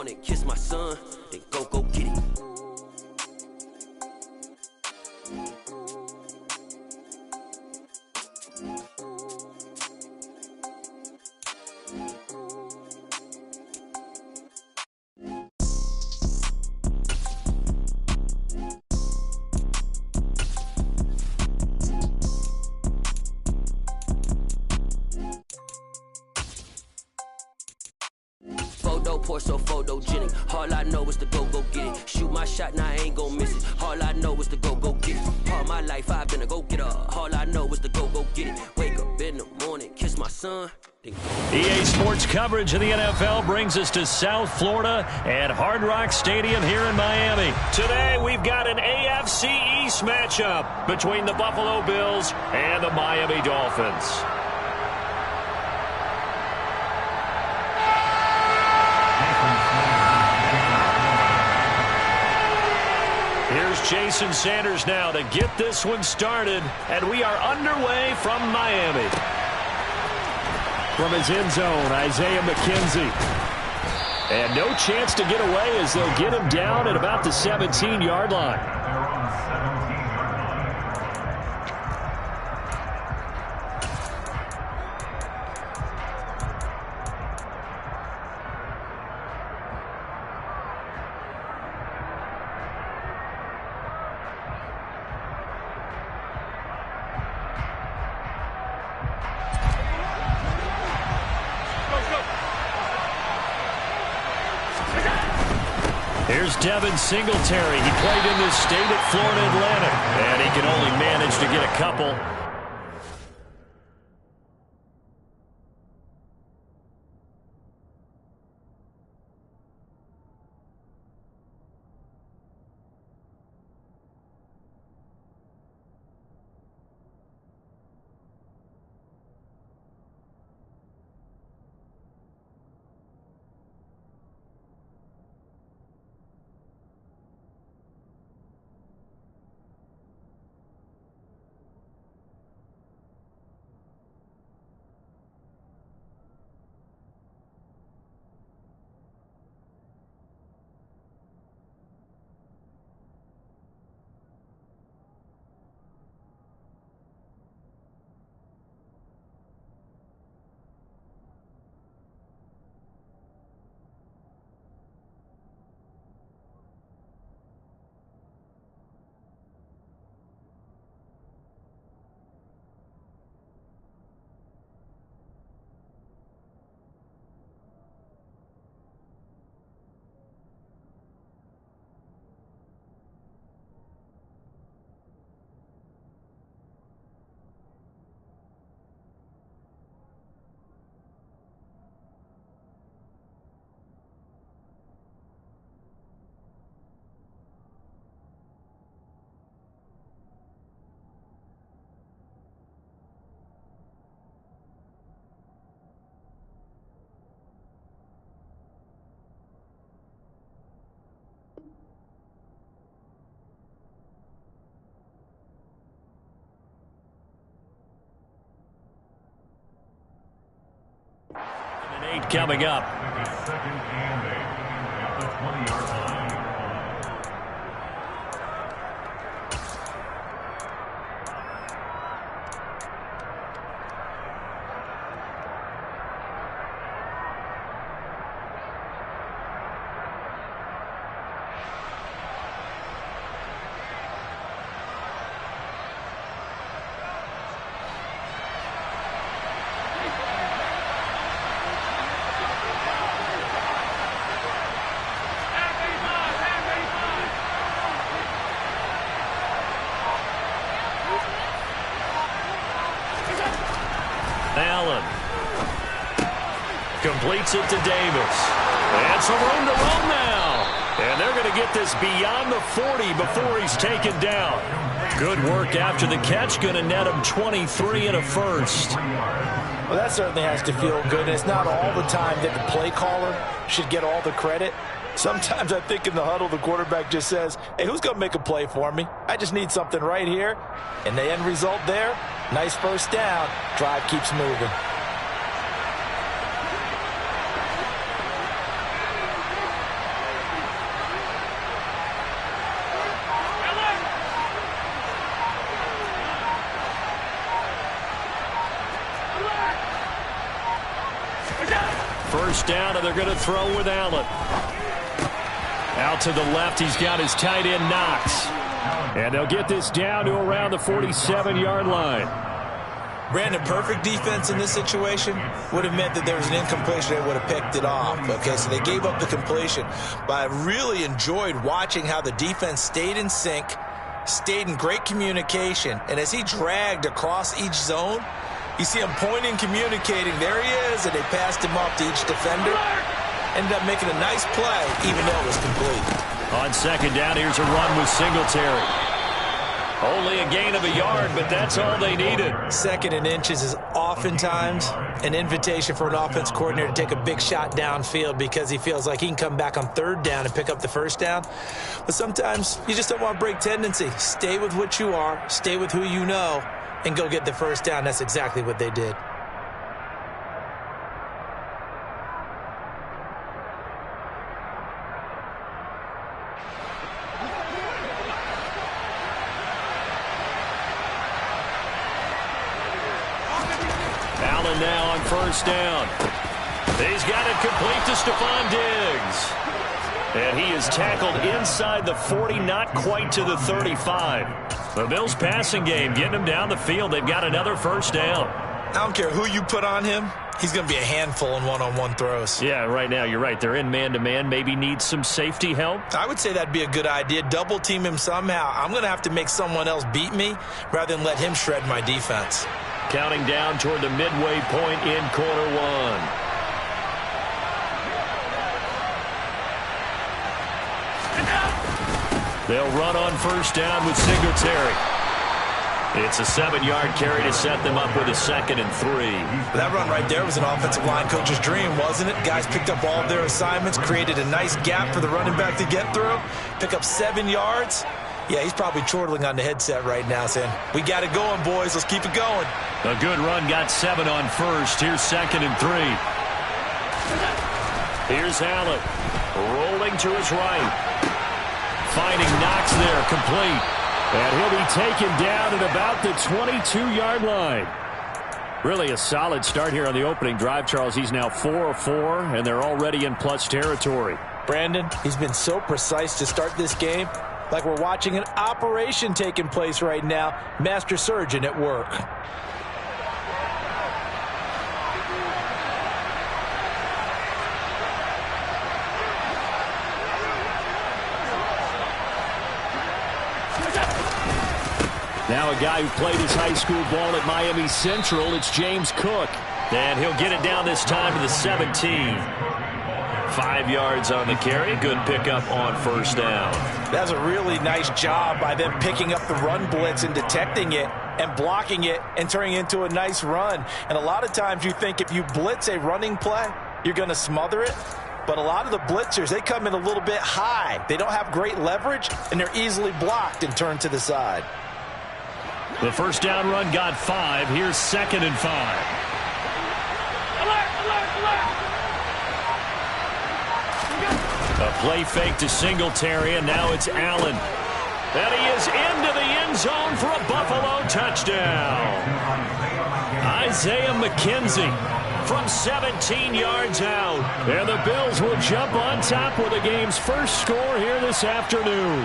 morning, kiss my son, then go get it. Pour so photogenic. All I know is to go get it. Shoot my shot, now I ain't gon' miss it. All I know is to go get it. All my life I've been a go-getter. All I know is to go get it. Wake up in the morning, kiss my son. EA Sports coverage of the NFL brings us to South Florida at Hard Rock Stadium here in Miami. Today we've got an AFC East matchup between the Buffalo Bills and the Miami Dolphins. Here's Jason Sanders now to get this one started, and we are underway from Miami. From his end zone, Isaiah McKenzie. And no chance to get away as they'll get him down at about the 17-yard line. Here's Devin Singletary. He played in this state at Florida Atlantic, and he can only manage to get a couple. And 8 coming up. Second and 8 at the 20-yard line. Allen completes it to Davis. And some room to roam now. And they're going to get this beyond the 40 before he's taken down. Good work after the catch. Going to net him 23 and a first. Well, that certainly has to feel good. And it's not all the time that the play caller should get all the credit. Sometimes I think in the huddle, the quarterback just says, hey, who's going to make a play for me? I just need something right here. And the end result there, nice first down. Drive keeps moving. first down, and they're going to throw with Allen. Out to the left, he's got his tight end, Knox. And they'll get this down to around the 47-yard line. Brandon, perfect defense in this situation would have meant that there was an incompletion. They would have picked it off. Okay, so they gave up the completion. But I really enjoyed watching how the defense stayed in sync, stayed in great communication. And as he dragged across each zone, you see him pointing, communicating. There he is, and they passed him off to each defender. Ended up making a nice play, even though it was complete. On second down, here's a run with Singletary. Only a gain of a yard, but that's all they needed. Second and inches is oftentimes an invitation for an offense coordinator to take a big shot downfield because he feels like he can come back on third down and pick up the first down. But sometimes you just don't want to break tendency. Stay with what you are, stay with who you know, and go get the first down. That's exactly what they did. Allen now on first down. He's got it complete to Stephon Diggs. And he is tackled inside the 40, not quite to the 35. The Bills passing game getting him down the field. They've got another first down. I don't care who you put on him. He's going to be a handful in one-on-one throws. Yeah, right now you're right. They're in man-to-man. Maybe need some safety help. I would say that'd be a good idea. Double team him somehow. I'm going to have to make someone else beat me rather than let him shred my defense. Counting down toward the midway point in quarter one. They'll run on first down with Singletary. It's a 7-yard carry to set them up with a 2nd and 3. That run right there was an offensive line coach's dream, wasn't it? Guys picked up all of their assignments, created a nice gap for the running back to get through, pick up 7 yards. Yeah, he's probably chortling on the headset right now saying, we got it going, boys. Let's keep it going. A good run, got 7 on first. Here's 2nd and 3. Here's Allen, rolling to his right. Finding Knox there, complete. And he'll be taken down at about the 22-yard line. Really a solid start here on the opening drive, Charles. He's now 4 of 4, and they're already in plus territory. Brandon, he's been so precise to start this game, like we're watching an operation taking place right now. Master surgeon at work. Now a guy who played his high school ball at Miami Central, it's James Cook. And he'll get it down this time to the 17. 5 yards on the carry. Good pickup on first down. That's a really nice job by them picking up the run blitz and detecting it and blocking it and turning it into a nice run. And a lot of times you think if you blitz a running play, you're going to smother it. But a lot of the blitzers, they come in a little bit high. They don't have great leverage, and they're easily blocked and turned to the side. The first down run got 5. Here's 2nd and 5. Alert, alert, alert. A play fake to Singletary, and now it's Allen. And he is into the end zone for a Buffalo touchdown. Isaiah McKenzie from 17 yards out. And the Bills will jump on top with the game's first score here this afternoon.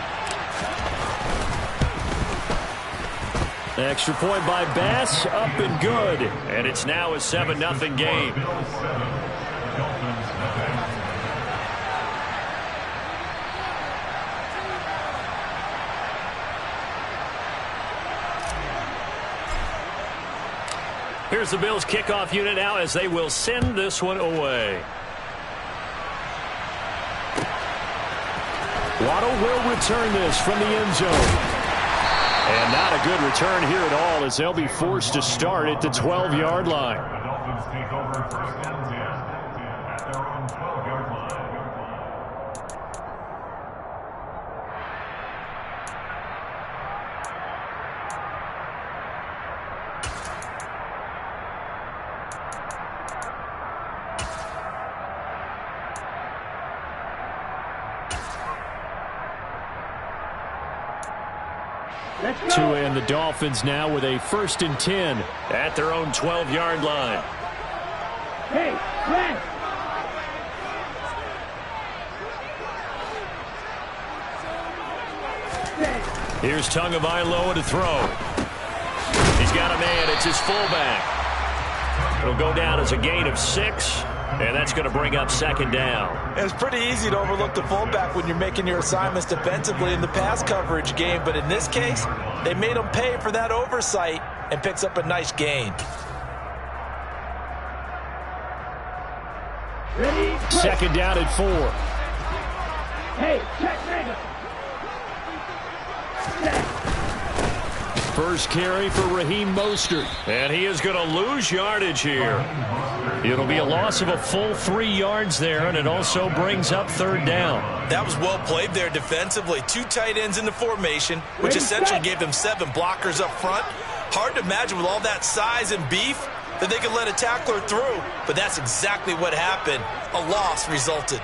Extra point by Bass, up and good. And it's now a 7-0 game. Here's the Bills kickoff unit now as they will send this one away. Waddle will return this from the end zone. And not a good return here at all as they'll be forced to start at the 12-yard line. The Dolphins take over 1st and 10 at their own 12-yard line. And the Dolphins now with a 1st and 10 at their own 12-yard line. Hey, Glenn! Here's Tagovailoa to throw. He's got a man. It's his fullback. It'll go down as a gain of 6, and that's going to bring up second down. It's pretty easy to overlook the fullback when you're making your assignments defensively in the pass coverage game, but in this case, they made him pay for that oversight and picks up a nice gain. Second down at 4. Hey, check nigga. First carry for Raheem Mostert. And he is going to lose yardage here. It'll be a loss of a full 3 yards there, and it also brings up third down. That was well played there defensively. 2 tight ends in the formation, which essentially gave them 7 blockers up front. Hard to imagine with all that size and beef that they could let a tackler through, but that's exactly what happened. A loss resulted.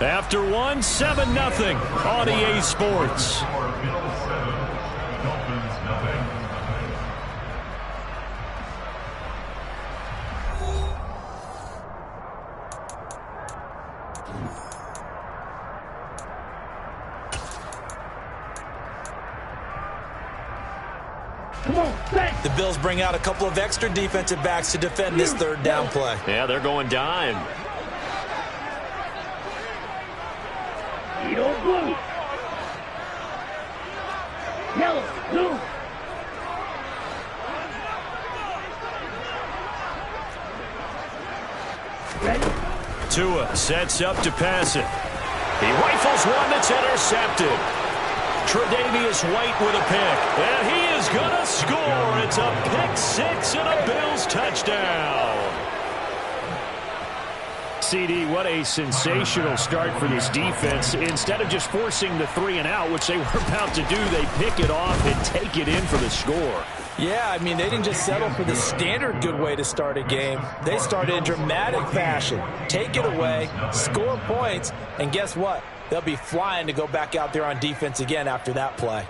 After 1, 7-0 on EA Sports. The Bills bring out a couple of extra defensive backs to defend this third down play. Yeah, they're going dime. Blue. Yellow, blue. Ready? Tua sets up to pass it. He rifles one that's intercepted. Tre'Davious White with a pick. And he is going to score. It's a pick 6 and a Bills touchdown. CD, what a sensational start for this defense. Instead of just forcing the 3 and out, which they were about to do, they pick it off and take it in for the score. Yeah, I mean, they didn't just settle for the standard good way to start a game. They started in dramatic fashion. Take it away, score points, and guess what? They'll be flying to go back out there on defense again after that play.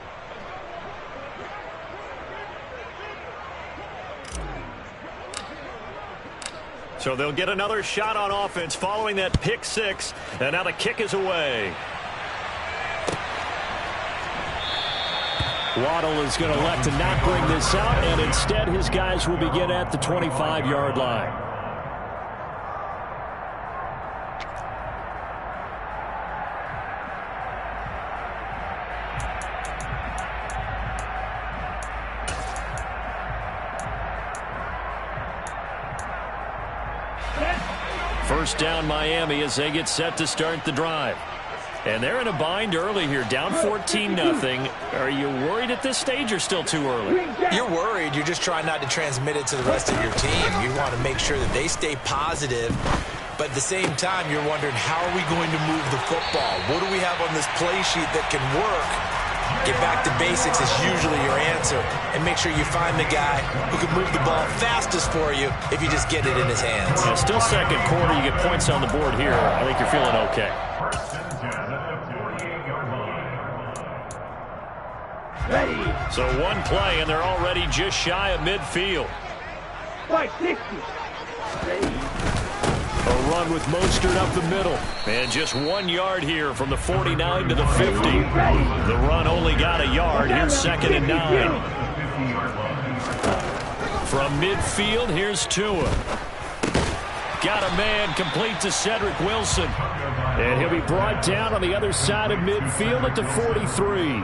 So they'll get another shot on offense following that pick 6, and now the kick is away. Waddle is going to elect to not bring this out, and instead his guys will begin at the 25-yard line. First down Miami as they get set to start the drive. And they're in a bind early here, down 14-0. Are you worried at this stage or still too early? You're worried. You're just trying not to transmit it to the rest of your team. You want to make sure that they stay positive. But at the same time, you're wondering, how are we going to move the football? What do we have on this play sheet that can work? Get back to basics is usually your answer. And make sure you find the guy who can move the ball fastest for you if you just get it in his hands. Yeah, still second quarter. You get points on the board here. I think you're feeling okay. Ready. So one play, and they're already just shy of midfield. 560. Ready. A run with Mostert up the middle. And just 1 yard here from the 49 to the 50. The run only got a yard. Here's 2nd and 9. From midfield, here's Tua. Got a man complete to Cedric Wilson. And he'll be brought down on the other side of midfield at the 43.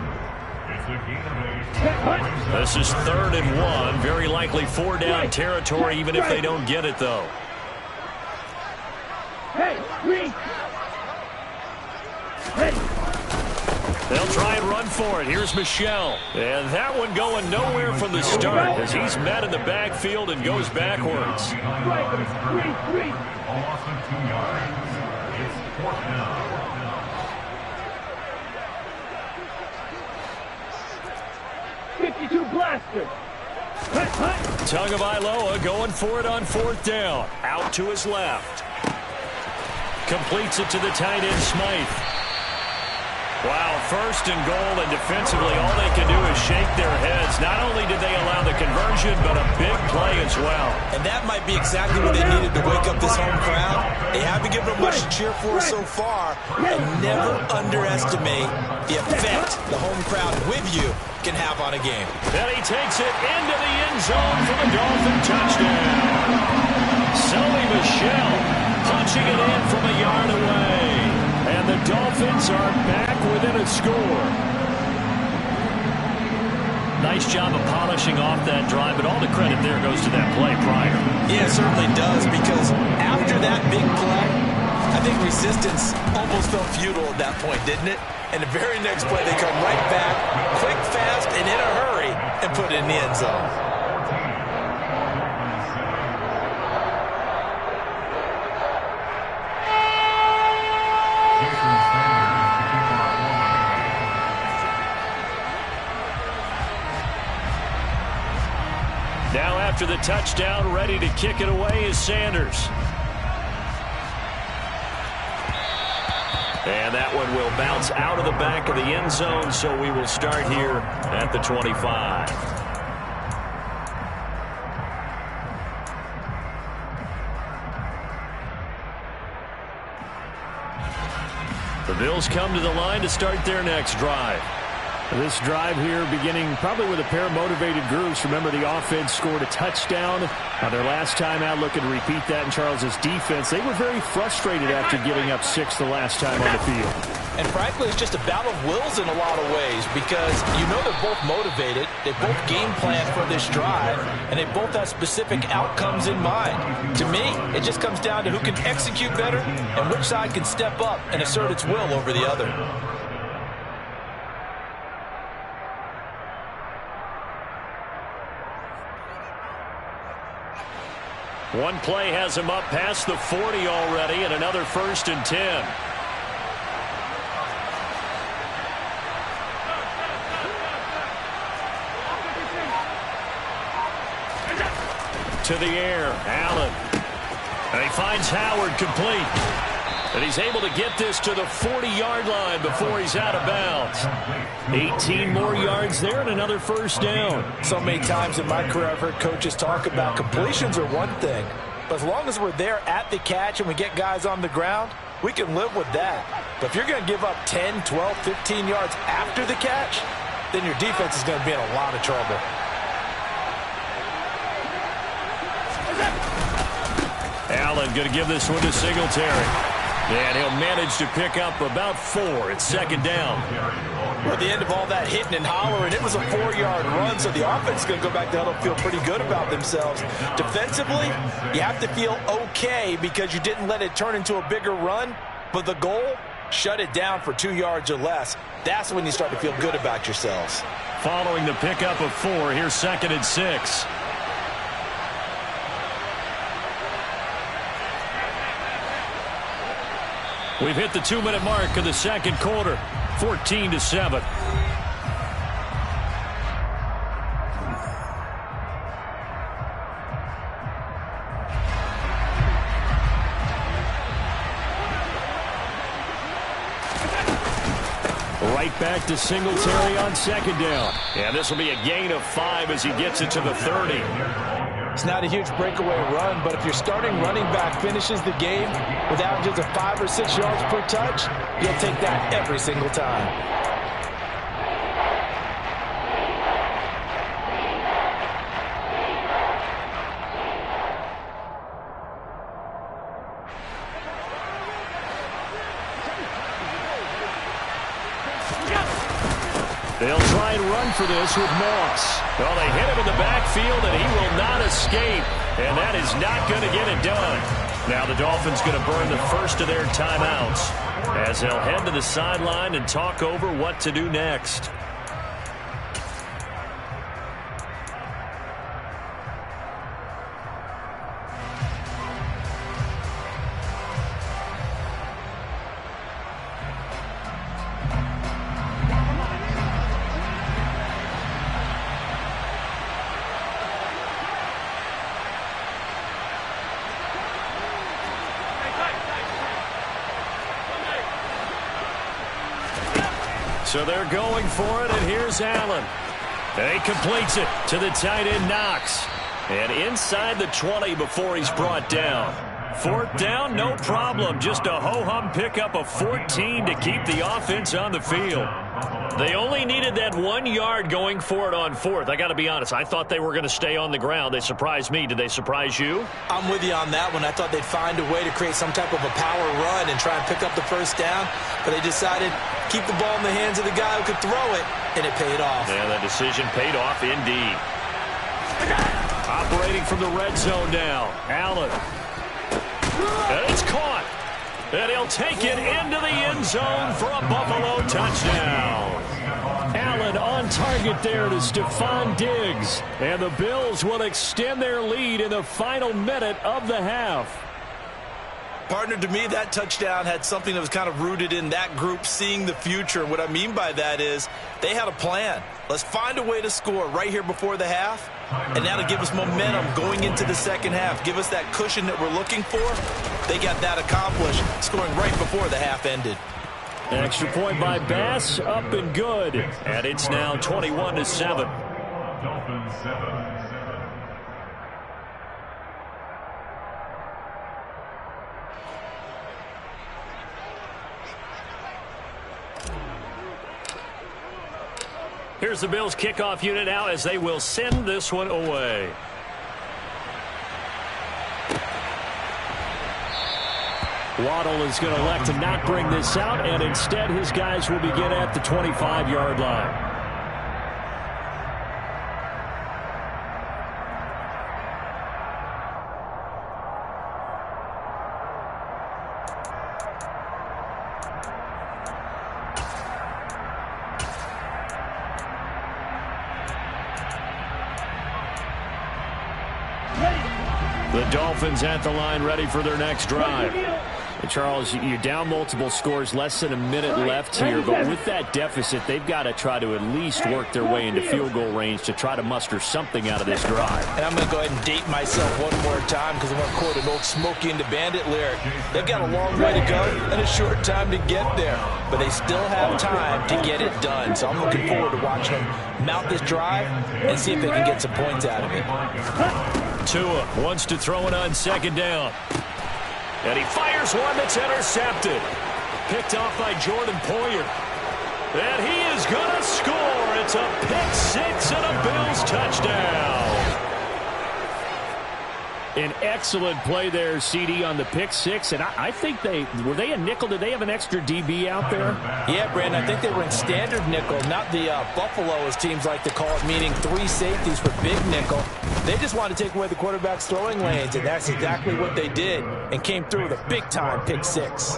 This is 3rd and 1. Very likely 4-down territory, even if they don't get it, though. Hey, green. Ready. They'll try and run for it. Here's Michel. And that one going nowhere from the start as he's met in the backfield and goes backwards. Green. A loss of 2 yards. It's 4th down. Blaster. Tagovailoa going for it on 4th down. Out to his left. Completes it to the tight end, Smythe. Wow, first and goal, and defensively all they can do is shake their heads. Not only did they allow the conversion, but a big play as well. And that might be exactly what they needed to wake up this home crowd. They haven't given them much to cheer for so far, and never underestimate the effect the home crowd with you can have on a game. And he takes it into the end zone for the Dolphin touchdown. Sony Michel punching it in from a yard away. And the Dolphins are back within a score. Nice job of polishing off that drive, but all the credit there goes to that play prior. Yeah, it certainly does, because after that big play, I think resistance almost felt futile at that point, didn't it? And the very next play, they come right back, quick, fast, and in a hurry, and put it in the end zone. Now after the touchdown, ready to kick it away is Sanders. And that one will bounce out of the back of the end zone, so we will start here at the 25. The Bills come to the line to start their next drive. This drive here beginning probably with a pair of motivated groups. Remember, the offense scored a touchdown on their last time out. Looking to repeat that in Charles's defense. They were very frustrated after giving up 6 the last time on the field. And frankly, it's just a battle of wills in a lot of ways, because you know they're both motivated, they both game plan for this drive, and they both have specific outcomes in mind. To me, it just comes down to who can execute better and which side can step up and assert its will over the other. One play has him up past the 40 already, and another 1st and 10. To the air, Allen. And he finds Howard complete. And he's able to get this to the 40-yard line before he's out of bounds. 18 more yards there and another 1st down. So many times in my career I've heard coaches talk about completions are one thing, but as long as we're there at the catch and we get guys on the ground, we can live with that. But if you're going to give up 10, 12, 15 yards after the catch, then your defense is going to be in a lot of trouble. Allen going to give this one to Singletary. And he'll manage to pick up about 4. It's 2nd down. At the end of all that hitting and hollering, it was a 4-yard run, so the offense is going to go back to huddle and feel pretty good about themselves. Defensively, you have to feel okay because you didn't let it turn into a bigger run, but the goal, shut it down for 2 yards or less. That's when you start to feel good about yourselves. Following the pickup of 4, here's 2nd and 6. We've hit the 2-minute mark of the 2nd quarter, 14-7. Right back to Singletary on 2nd down. And this will be a gain of 5 as he gets it to the 30. It's not a huge breakaway run, but if your starting running back finishes the game with averages of 5 or 6 yards per touch, you'll take that every single time. They'll try and run for this with Moss. Well, they hit him in the backfield, and he will not escape. And that is not going to get it done. Now the Dolphins going to burn the first of their timeouts as they'll head to the sideline and talk over what to do next. So they're going for it, and here's Allen. And he completes it to the tight end, Knox. And inside the 20 before he's brought down. Fourth down, no problem. Just a ho-hum pickup of 14 to keep the offense on the field. They only needed that 1 yard going for it on fourth. I got to be honest, I thought they were going to stay on the ground. They surprised me. Did they surprise you? I'm with you on that one. I thought they'd find a way to create some type of a power run and try and pick up the first down, but they decided keep the ball in the hands of the guy who could throw it, and it paid off. Yeah, that decision paid off indeed. Operating from the red zone now, Allen. And it's caught. And he'll take it into the end zone for a Buffalo touchdown. Allen on target there to Stephon Diggs. And the Bills will extend their lead in the final minute of the half. Partner, to me, that touchdown had something that was kind of rooted in that group seeing the future. And what I mean by that is they had a plan. Let's find a way to score right here before the half, and that'll give us momentum going into the second half. Give us that cushion that we're looking for. They got that accomplished, scoring right before the half ended. An extra point by Bass, up and good. And it's now 21-7. Dolphins 7. Here's the Bills kickoff unit now as they will send this one away. Waddle is going to elect to not bring this out, and instead his guys will begin at the 25-yard line. The Dolphins at the line, ready for their next drive. And Charles, you're down multiple scores, less than a minute left here, but with that deficit, they've got to try to at least work their way into field goal range to try to muster something out of this drive. And I'm going to go ahead and date myself one more time because I'm going to quote an old Smokey and the Bandit lyric. They've got a long way to go and a short time to get there, but they still have time to get it done. So I'm looking forward to watching them mount this drive and see if they can get some points out of it. Tua wants to throw it on second down. And he fires one that's intercepted. Picked off by Jordan Poyer. And he is going to score. It's a pick six and a Bills touchdown. An excellent play there, CD, on the pick six. And I think were they a nickel? Did they have an extra DB out there? Yeah, Brandon, I think they were in standard nickel, not the Buffalo, as teams like to call it, meaning three safeties for big nickel. They just wanted to take away the quarterback's throwing lanes, and that's exactly what they did, and came through with a big-time pick six.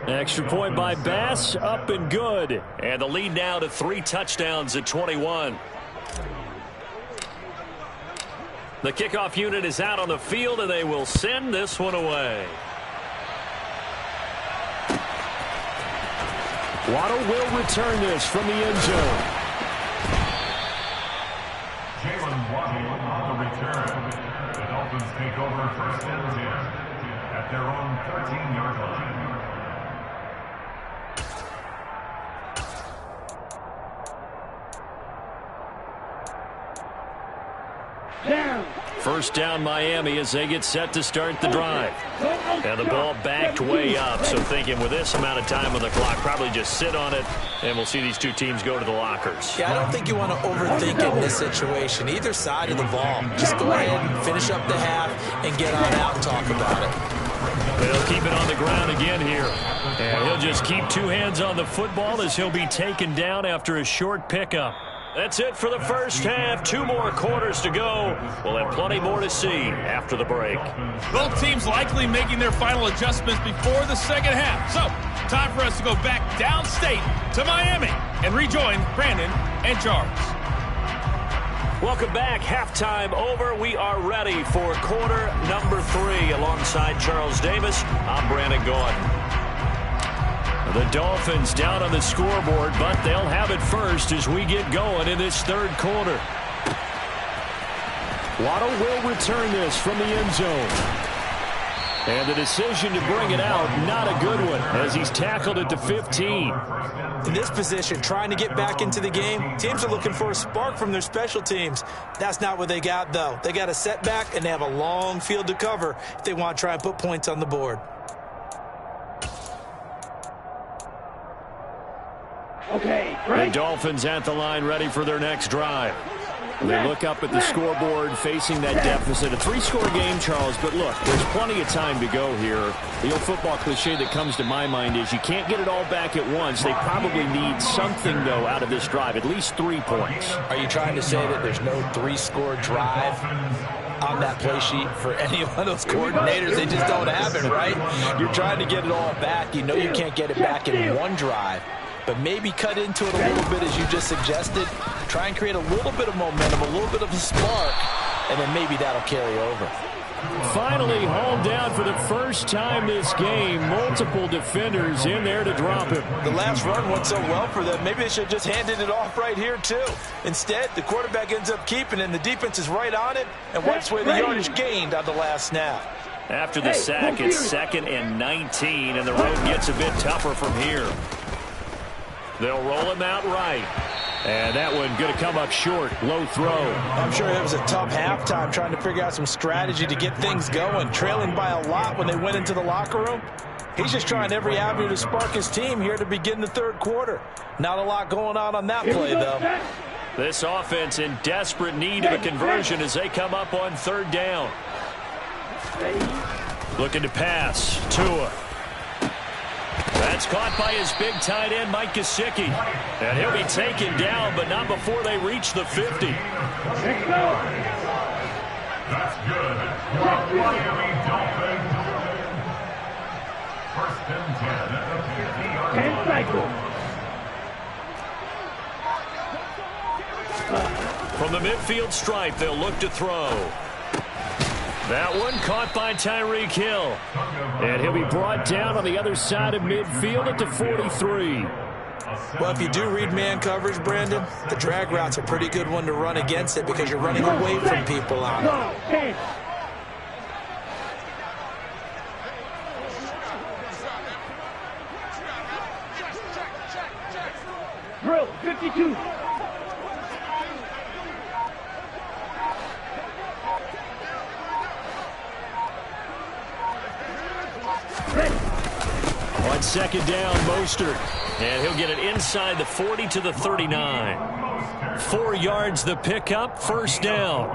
Extra point by Bass, up and good. And the lead now to 3 touchdowns at 21. The kickoff unit is out on the field, and they will send this one away. Waddle will return this from the end zone. Jalen Waddle on the return. The Dolphins take over first and 10 at their own 13-yard line. First down, Miami, as they get set to start the drive. And the ball backed way up, so thinking with this amount of time on the clock, probably just sit on it, and we'll see these two teams go to the lockers. Yeah, I don't think you want to overthink it in this situation. Either side of the ball. Just go ahead and finish up the half and get on out and talk about it. They'll keep it on the ground again here. And he'll just keep 2 hands on the football as he'll be taken down after a short pickup. That's it for the first half. 2 more quarters to go. We'll have plenty more to see after the break. Both teams likely making their final adjustments before the second half. So, time for us to go back downstate to Miami and rejoin Brandon and Charles. Welcome back. Halftime over. We are ready for quarter number 3. Alongside Charles Davis, I'm Brandon Gaudin. The Dolphins down on the scoreboard, but they'll have it first as we get going in this third quarter. Waddle will return this from the end zone. And the decision to bring it out, not a good one, as he's tackled it to 15. In this position, trying to get back into the game, teams are looking for a spark from their special teams. That's not what they got, though. They got a setback, and they have a long field to cover if they want to try and put points on the board. Okay, The right. Dolphins at the line, ready for their next drive. They look up at the scoreboard, facing that deficit. A 3-score game, Charles, but look, there's plenty of time to go here. The old football cliche that comes to my mind is you can't get it all back at once. They probably need something, though, out of this drive, at least 3 points. Are you trying to say that there's no 3-score drive on that play sheet for any of those coordinators? They just don't have it, right? You're trying to get it all back. You know you can't get it back in one drive. But maybe cut into it a little bit, as you just suggested. Try and create a little bit of momentum, a little bit of a spark, and then maybe that'll carry over. Finally hauled down for the first time this game. Multiple defenders in there to drop him. The last run went so well for them. Maybe they should have just handed it off right here, too. Instead, the quarterback ends up keeping it, and the defense is right on it and wipes away the yardage gained on the last snap. After the sack, it's 2nd and 19, and the road gets a bit tougher from here. They'll roll him out right. And that one going to come up short. Low throw. I'm sure it was a tough halftime trying to figure out some strategy to get things going. Trailing by a lot when they went into the locker room. He's just trying every avenue to spark his team here to begin the third quarter. Not a lot going on that play, though. This offense in desperate need of a conversion as they come up on 3rd down. Looking to pass. Tua. That's caught by his big tight end, Mike Gesicki. And he'll be taken down, but not before they reach the 50. That's good. Miami Dolphins. 1st and 10 at the 50-yard line. 10 cycles. From the midfield stripe, they'll look to throw. That one caught by Tyreek Hill. And he'll be brought down on the other side of midfield at the 43. Well, if you do read man coverage, Brandon, the drag route's a pretty good one to run against it because you're running away from people on it. Drill, 52. On 2nd down, Mostert. And he'll get it inside the 40 to the 39. 4 yards the pickup, 1st down.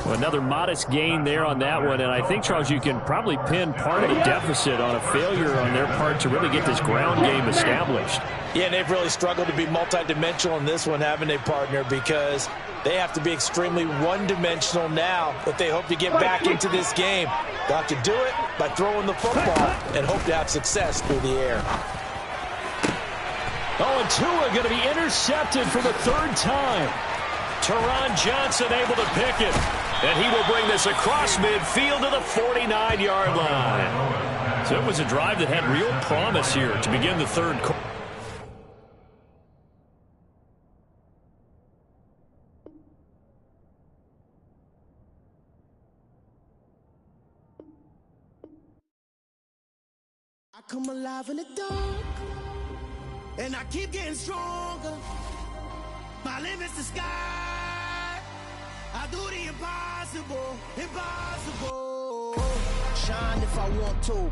Well, another modest gain there on that one. And I think, Charles, you can probably pin part of the deficit on a failure on their part to really get this ground game established. Yeah, and they've really struggled to be multidimensional in this one, haven't they, partner? Because they have to be extremely one-dimensional now if they hope to get back into this game. They'll have to do it by throwing the football and hope to have success through the air. Oh, and Tua going to be intercepted for the 3rd time. Teron Johnson able to pick it. And he will bring this across midfield to the 49-yard line. So it was a drive that had real promise here to begin the 3rd quarter. I come alive in the dark, and I keep getting stronger. My limit's the sky. I do the impossible, impossible. Shine if I want to.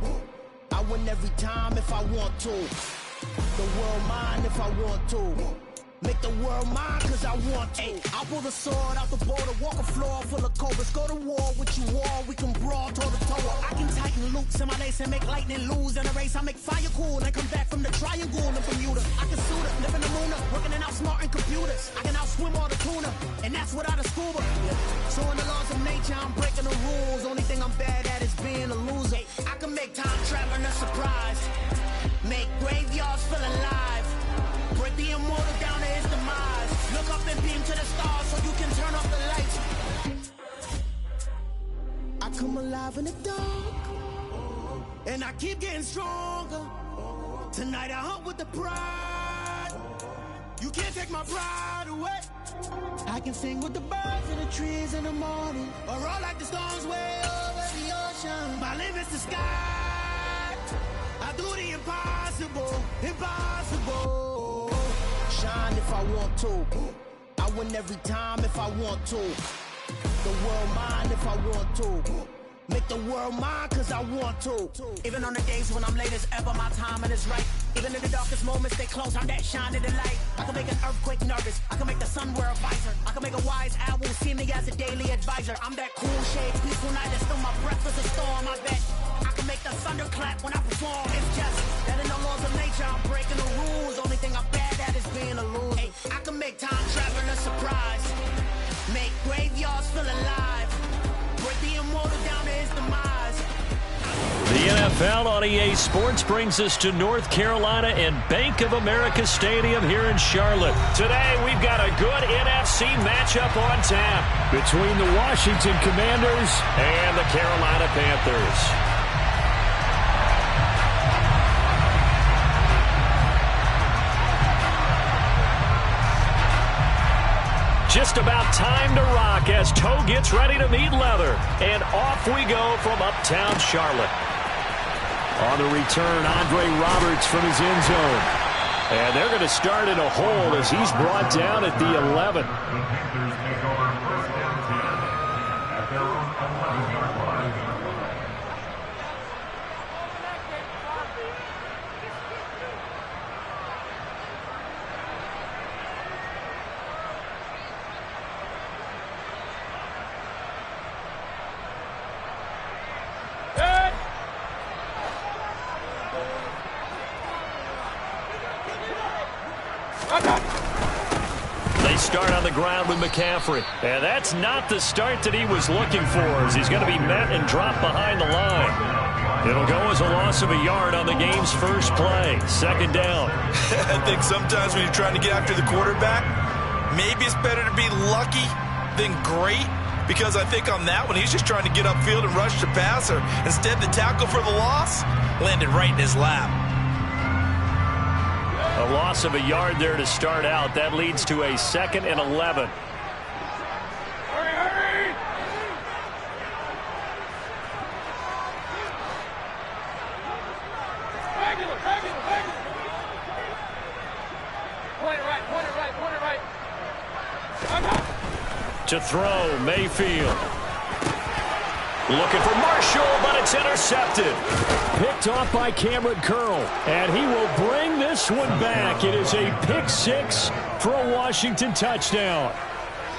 I win every time if I want to. The world mine if I want to. Make the world mine cause I want to. I'll pull the sword out the border, walk a floor full of cobras. Go to war with you all, we can brawl toe to toe. I can tighten loops in my lace and make lightning lose in a race. I make fire cool and come back from the triangle in Bermuda. I can suit it, live in the moon, working and outsmarting computers. I can outswim all the tuna, and that's without a scuba. So in the laws of nature, I'm breaking the rules. Only thing I'm bad at is being a loser. I can make time traveling a surprise. Make graveyards feel alive. Break the immortal down to his demise. Look up and beam to the stars so you can turn off the lights. I come alive in the dark, and I keep getting stronger. Tonight I hunt with the pride. You can't take my pride away. I can sing with the birds and the trees in the morning, or roll like the storms way over the ocean. My limit's the sky. I do the impossible, impossible. Shine if I want to. I win every time if I want to. The world mine if I want to. Make the world mine cause I want to. Even on the days when I'm late as ever, my timing is right. Even in the darkest moments, stay close, I'm that shining the light. I can make an earthquake nervous, I can make the sun wear a visor. I can make a wise owl see me as a daily advisor. I'm that cool shade, peaceful night, and still my breath is a storm, I bet. I can make the thunder clap when I perform. It's just that in the laws of nature, I'm breaking the rules. Only thing I'm bad at is being a loser. Hey, I can make time travel a surprise. Make graveyards feel alive. Break the immortal down to his demise. The NFL on EA Sports brings us to North Carolina and Bank of America Stadium here in Charlotte. Today, we've got a good NFC matchup on tap between the Washington Commanders and the Carolina Panthers. Just about time to rock as Toe gets ready to meet leather. And off we go from uptown Charlotte. On the return, Andre Roberts from his end zone. And they're going to start in a hole as he's brought down at the 11. The Panthers take over first down 10 at their own 11-yard line. They start on the ground with McCaffrey. And that's not the start that he was looking for, as he's going to be met and dropped behind the line. It'll go as a loss of a yard on the game's first play. Second down. I think sometimes when you're trying to get after the quarterback, maybe it's better to be lucky than great, because I think on that one, he's just trying to get upfield and rush the passer. Instead, the tackle for the loss landed right in his lap. A loss of a yard there to start out. That leads to a 2nd and 11. Hurry! Regular. Point it right. To throw, Mayfield. Looking for Marshall, but it's intercepted. Picked off by Cameron Curl, and he will bring this one back. It is a pick six for a Washington touchdown.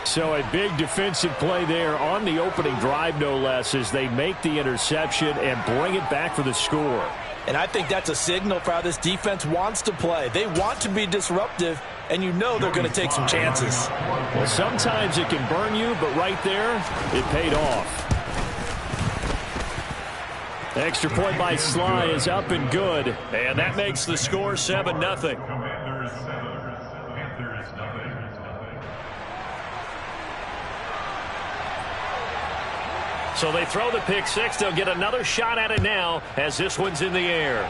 So a big defensive play there on the opening drive, no less, as they make the interception and bring it back for the score. And I think that's a signal for how this defense wants to play. They want to be disruptive, and you know they're going to take some chances. Well, sometimes it can burn you, but right there, it paid off. Extra point by Sly is up and good, and that makes the score 7-0. Commanders 7, Panthers nothing. So they throw the pick six. They'll get another shot at it now as this one's in the air.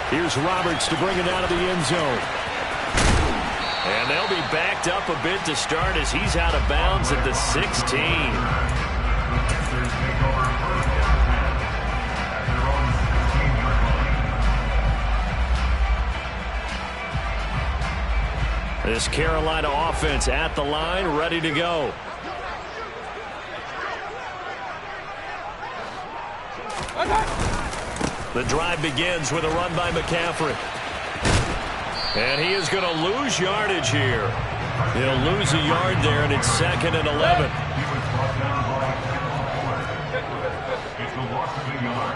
Here's Roberts to bring it out of the end zone. And they'll be backed up a bit to start as he's out of bounds at the 16. This Carolina offense at the line, ready to go. The drive begins with a run by McCaffrey. And he is going to lose yardage here. He'll lose a yard there, and it's 2nd and 11. It's a loss of a yard.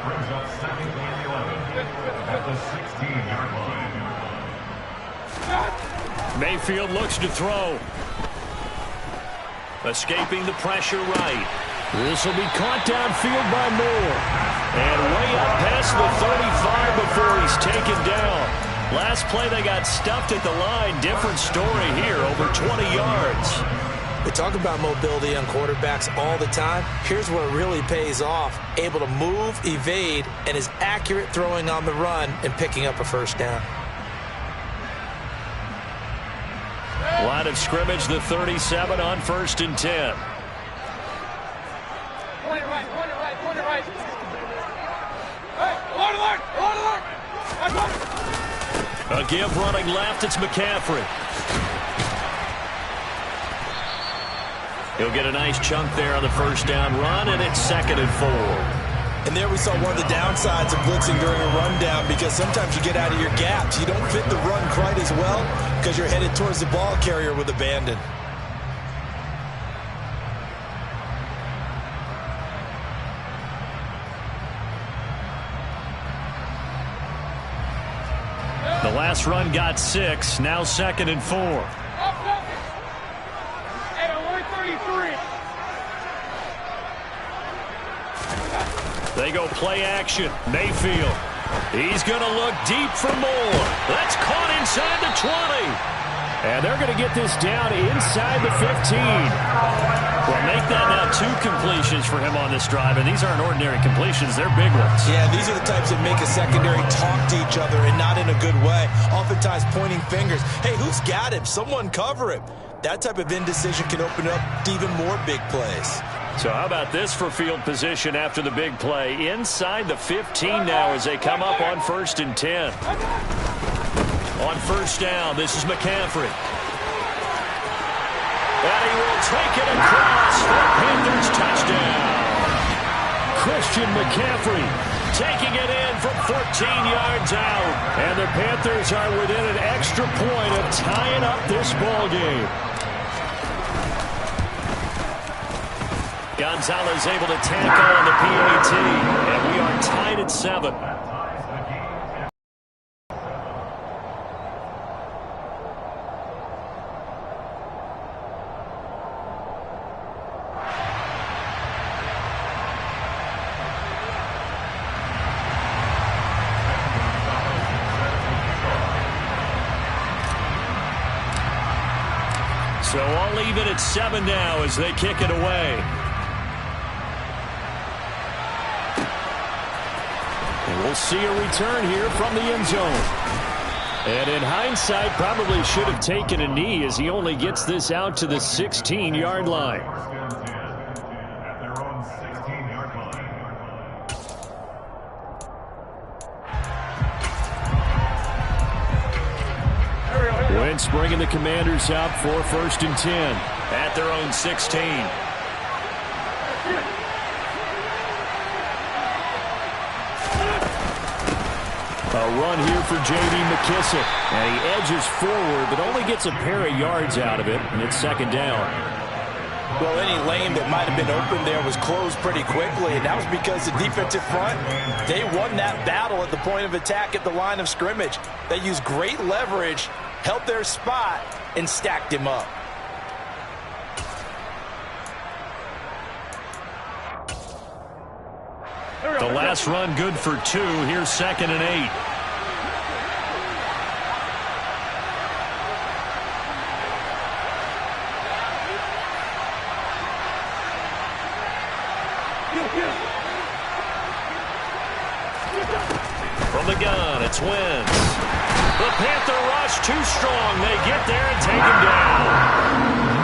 Brings up 2nd and 11 at the 16-yard line. Mayfield looks to throw. Escaping the pressure right. This will be caught downfield by Moore. And way up past the 35 before he's taken down. Last play they got stuffed at the line. Different story here, over 20 yards. We talk about mobility on quarterbacks all the time. Here's where it really pays off. Able to move, evade, and is accurate throwing on the run and picking up a first down. Line of scrimmage, the 37 on 1st and 10. point it right, point it right. Hey, alert, alert, alert. A give running left, it's McCaffrey. He'll get a nice chunk there on the first down run, and it's 2nd and 4. And there we saw one of the downsides of blitzing during a rundown, because sometimes you get out of your gaps. You don't fit the run quite as well because you're headed towards the ball carrier with abandon. The last run got 6, now 2nd and 4. Hey, 133. They go play action. Mayfield. He's going to look deep for more. That's caught inside the 20. And they're going to get this down inside the 15. Well, make that now 2 completions for him on this drive, and these aren't ordinary completions. They're big ones. Yeah, these are the types that make a secondary talk to each other, and not in a good way. Oftentimes pointing fingers. Hey, who's got him? Someone cover him. That type of indecision can open up to even more big plays. So how about this for field position after the big play? Inside the 15 now as they come up on 1st and 10. On first down, this is McCaffrey. And he will take it across for a Panthers touchdown. Christian McCaffrey taking it in from 14 yards out. And the Panthers are within an extra point of tying up this ball game. Gonzalez able to tackle on the PAT, and we are tied at 7. So all even at 7 now as they kick it away. And we'll see a return here from the end zone. And in hindsight, probably should have taken a knee as he only gets this out to the 16-yard line. At their own 16-yard line. Wentz bringing the Commanders up for 1st and 10 at their own 16. A run here for J.D. McKissic. And he edges forward, but only gets a pair of yards out of it, and it's 2nd down. Well, any lane that might have been open there was closed pretty quickly, and that was because the defensive front, they won that battle at the point of attack at the line of scrimmage. They used great leverage, held their spot, and stacked him up. The last run good for 2. Here's 2nd and 8. From the gun, it's Wentz. The Panther rush too strong. They get there and take him down.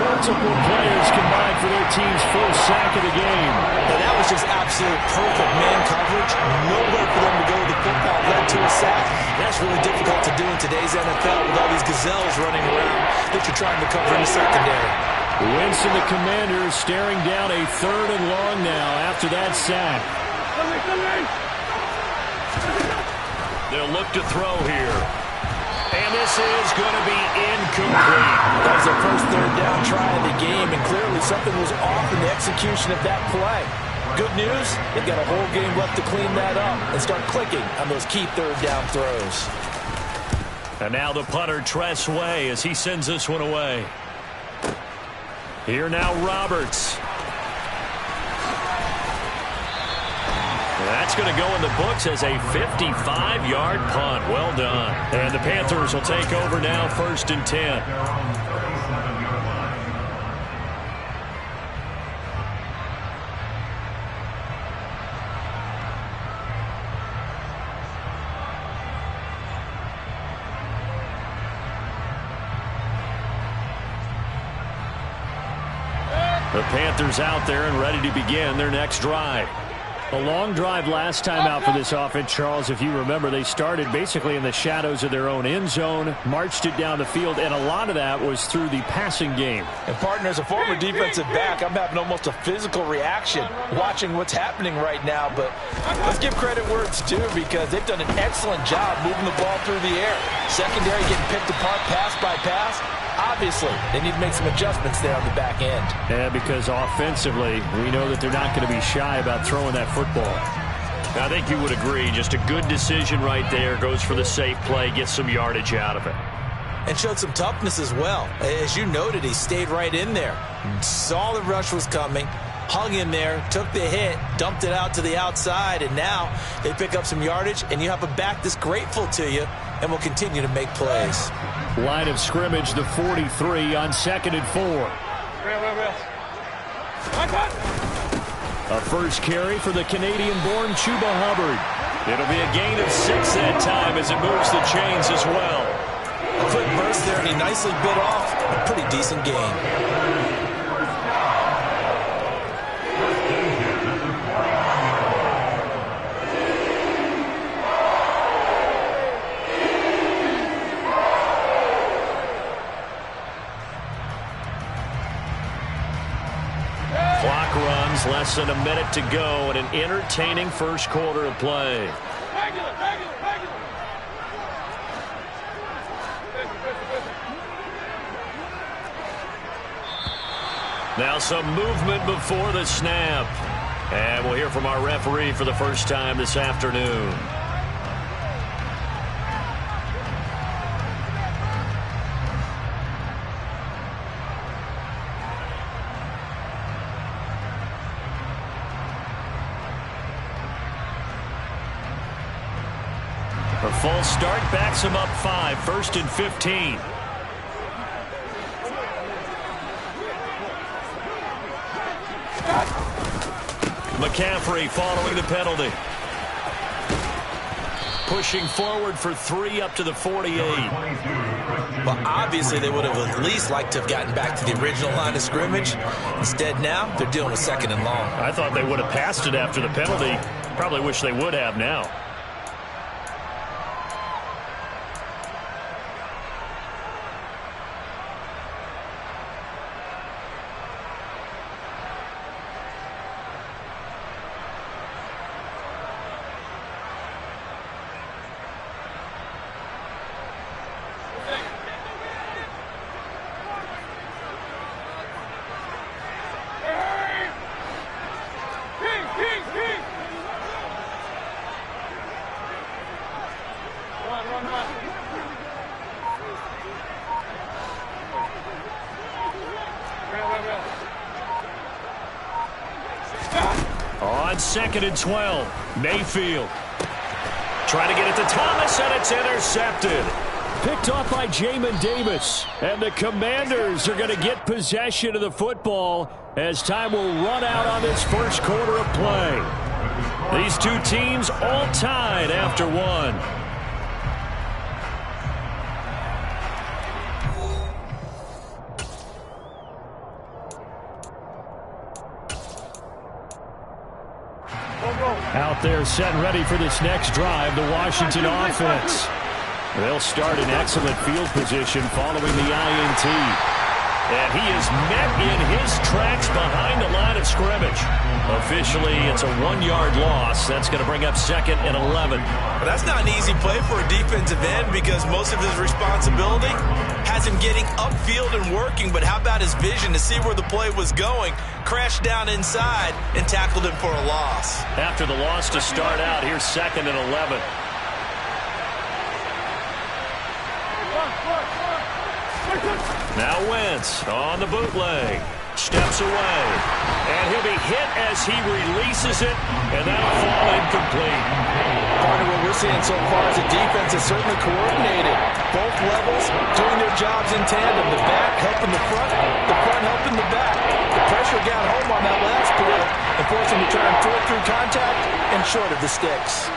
Multiple players combined for their team's first sack of the game. And that was just absolute perfect man coverage. Nowhere for them to go. The football led to a sack. That's really difficult to do in today's NFL with all these gazelles running around that you're trying to cover in the secondary. Wentz and the Commanders staring down a 3rd and long now after that sack. They'll look to throw here. And this is going to be incomplete. That was their first 3rd down try of the game, and clearly something was off in the execution of that play. Good news, they've got a whole game left to clean that up and start clicking on those key 3rd down throws. And now the punter, Tress Way, as he sends this one away. Here now, Roberts. That's going to go in the books as a 55-yard punt. Well done. And the Panthers will take over now, 1st and 10. The Panthers out there and ready to begin their next drive. A long drive last time out for this offense, Charles. If you remember, they started basically in the shadows of their own end zone, marched it down the field, and a lot of that was through the passing game. And partner, as a former defensive back, I'm having almost a physical reaction watching what's happening right now. But let's give credit where it's due, because they've done an excellent job moving the ball through the air. Secondary getting picked apart pass by pass. Obviously, they need to make some adjustments there on the back end. Yeah, because offensively, we know that they're not going to be shy about throwing that football. I think you would agree. Just a good decision right there. Goes for the safe play, gets some yardage out of it. And showed some toughness as well. As you noted, he stayed right in there. Saw the rush was coming, hung in there, took the hit, dumped it out to the outside, and now they pick up some yardage, and you have a back that's grateful to you and will continue to make plays. Line of scrimmage, the 43 on 2nd and 4. A first carry for the Canadian-born Chuba Hubbard. It'll be a gain of 6 that time as it moves the chains as well. A quick burst there, and he nicely bit off a pretty decent gain. Clock runs, less than a minute to go in an entertaining first quarter of play. Now some movement before the snap. And we'll hear from our referee for the first time this afternoon. A false start backs him up 5, 1st and 15. McCaffrey following the penalty. Pushing forward for 3 up to the 48. Well, obviously they would have at least liked to have gotten back to the original line of scrimmage. Instead now, they're dealing with 2nd and long. I thought they would have passed it after the penalty. Probably wish they would have now. On 2nd and 12, Mayfield. Trying to get it to Thomas, and it's intercepted. Picked off by Jamin Davis. And the Commanders are going to get possession of the football as time will run out on this first quarter of play. These two teams all tied after 1. Out there set and ready for this next drive, the Washington offense. They'll start in excellent field position following the INT. And he is met in his tracks behind the line of scrimmage. Officially, it's a 1-yard loss. That's going to bring up 2nd and 11. Well, that's not an easy play for a defensive end because most of his responsibility has him getting upfield and working. But how about his vision to see where the play was going? Crashed down inside and tackled him for a loss. After the loss to start out, here's 2nd and 11. Now Wentz on the bootleg. Steps away. And he'll be hit as he releases it. And that'll fall incomplete. Part of what we're seeing so far is the defense is certainly coordinated. Both levels doing their jobs in tandem. The back helping the front helping the back. The pressure got home on that last play and forced him to try and throw it through contact and short of the sticks.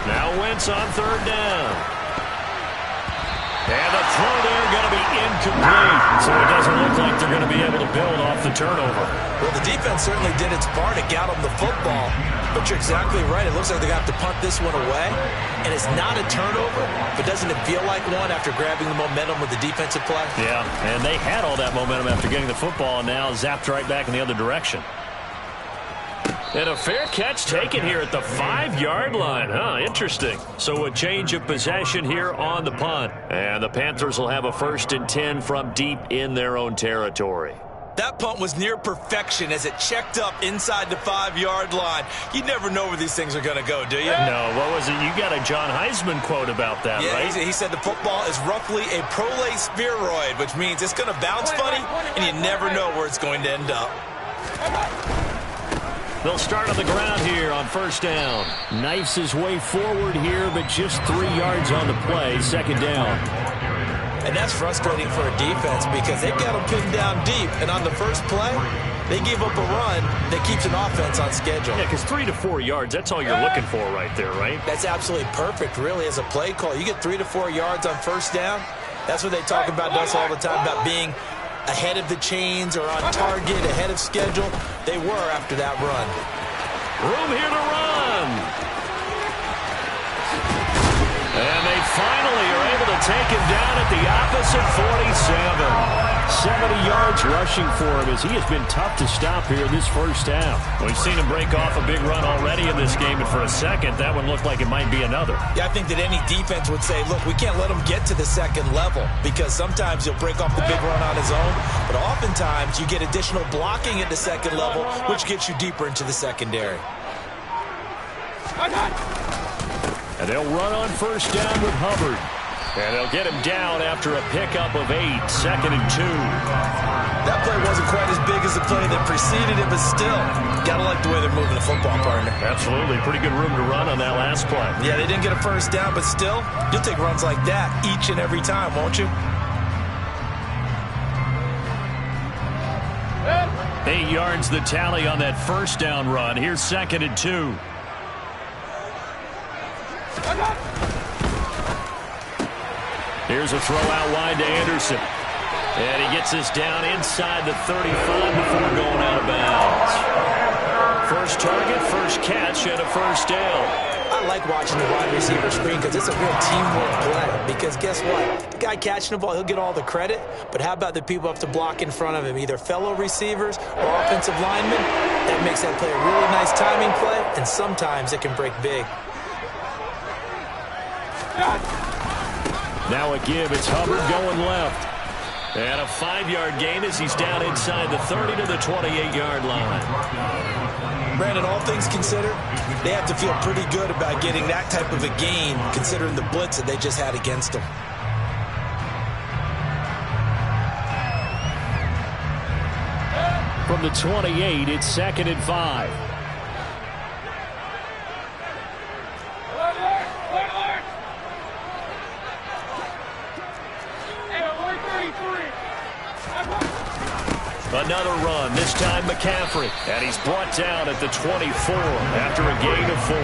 Now Wentz on third down. And the throw there going to be incomplete. So it doesn't look like they're going to be able to build off the turnover. Well, the defense certainly did its part to get them the football. But you're exactly right. It looks like they're going to have to punt this one away. And it's not a turnover, but doesn't it feel like one after grabbing the momentum with the defensive play? Yeah, and they had all that momentum after getting the football, and now zapped right back in the other direction. And a fair catch taken here at the 5-yard line. Interesting. So a change of possession here on the punt. And the Panthers will have a 1st and 10 from deep in their own territory. That punt was near perfection as it checked up inside the 5-yard line. You never know where these things are going to go, do you? No, what was it? You got a John Heisman quote about that, right? Yeah, he said the football is roughly a prolate spheroid, which means it's going to bounce funny, and you never know where it's going to end up. They'll start on the ground here on 1st down. Knifes his way forward here, but just 3 yards on the play. 2nd down. And that's frustrating for a defense because they've got them pinned down deep. And on the first play, they give up a run that keeps an offense on schedule. Yeah, because 3 to 4 yards, that's all you're looking for right there, right? That's absolutely perfect, really, as a play call. You get 3 to 4 yards on 1st down. That's what they talk about us all the time, about being ahead of the chains or on target, ahead of schedule. They were after that run. Room here to run. And they finally are able to take him down at the opposite 47. 70 yards rushing for him as he has been tough to stop here this 1st half. We've seen him break off a big run already in this game, and for a second, that one looked like it might be another. Yeah, I think that any defense would say, look, we can't let him get to the 2nd level because sometimes he'll break off the big run on his own, but oftentimes you get additional blocking at the 2nd level, which gets you deeper into the secondary. And they'll run on 1st down with Hubbard. And they'll get him down after a pickup of 8, 2nd and 2. That play wasn't quite as big as the play that preceded it, but still, got to like the way they're moving the football, partner. Absolutely. Pretty good room to run on that last play. Yeah, they didn't get a 1st down, but still, you'll take runs like that each and every time, won't you? 8 yards the tally on that 1st down run. Here's 2nd and 2. Here's a throw out wide to Anderson. And he gets this down inside the 35 before going out of bounds. First target, first catch, and a 1st down. I like watching the wide receiver screen because it's a real teamwork play. Because guess what? The guy catching the ball, he'll get all the credit. But how about the people up to block in front of him, either fellow receivers or offensive linemen? That makes that play a really nice timing play, and sometimes it can break big. Now a give. It's Hubbard going left. And a 5-yard gain as he's down inside the 30 to the 28-yard line. Brandon, all things considered, they have to feel pretty good about getting that type of a gain considering the blitz that they just had against them. From the 28, it's 2nd and 5. Another run, this time McCaffrey. And he's brought down at the 24 after a gain of 4.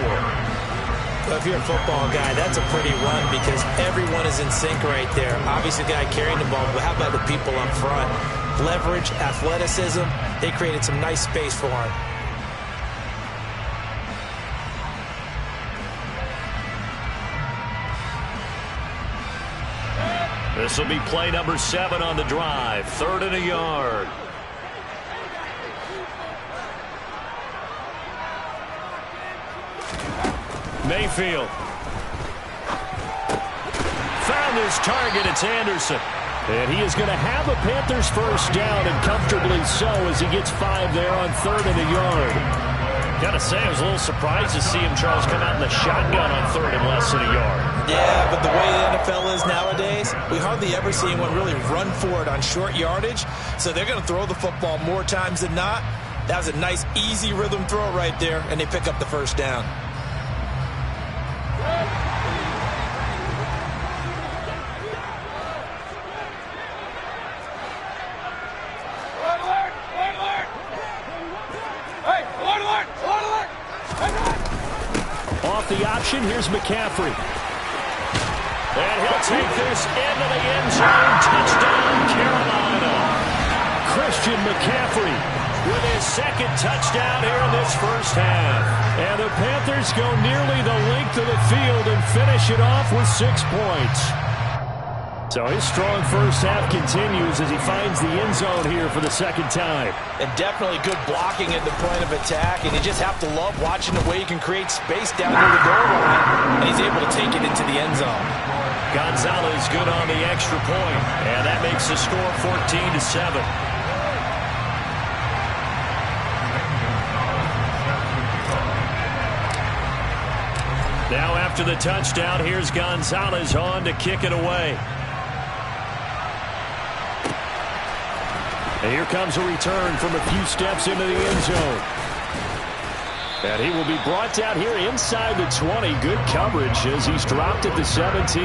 Well, if you're a football guy, that's a pretty run because everyone is in sync right there. Obviously, the guy carrying the ball, but how about the people up front? Leverage, athleticism, they created some nice space for him. This will be play number 7 on the drive. 3rd and a yard. Mayfield. Found his target. It's Anderson. And he is going to have a Panthers 1st down, and comfortably so as he gets 5 there on 3rd and a yard. Got to say, I was a little surprised to see him, Charles, come out in the shotgun on 3rd and less than a yard. Yeah, but the way the NFL is nowadays, we hardly ever see anyone really run for it on short yardage. So they're going to throw the football more times than not. That was a nice, easy rhythm throw right there, and they pick up the 1st down. Off the option, here's McCaffrey. And he'll take this into the end zone. Touchdown, Carolina. Christian McCaffrey with his second touchdown here in this first half. And the Panthers go nearly the length of the field and finish it off with 6 points. So his strong first half continues as he finds the end zone here for the second time. And definitely good blocking at the point of attack, and you just have to love watching the way he can create space down near the goal line, and he's able to take it into the end zone. Gonzalez good on the extra point, and that makes the score 14-7. Now after the touchdown, here's Gonzalez on to kick it away. And here comes a return from a few steps into the end zone. And he will be brought down here inside the 20. Good coverage as he's dropped at the 17.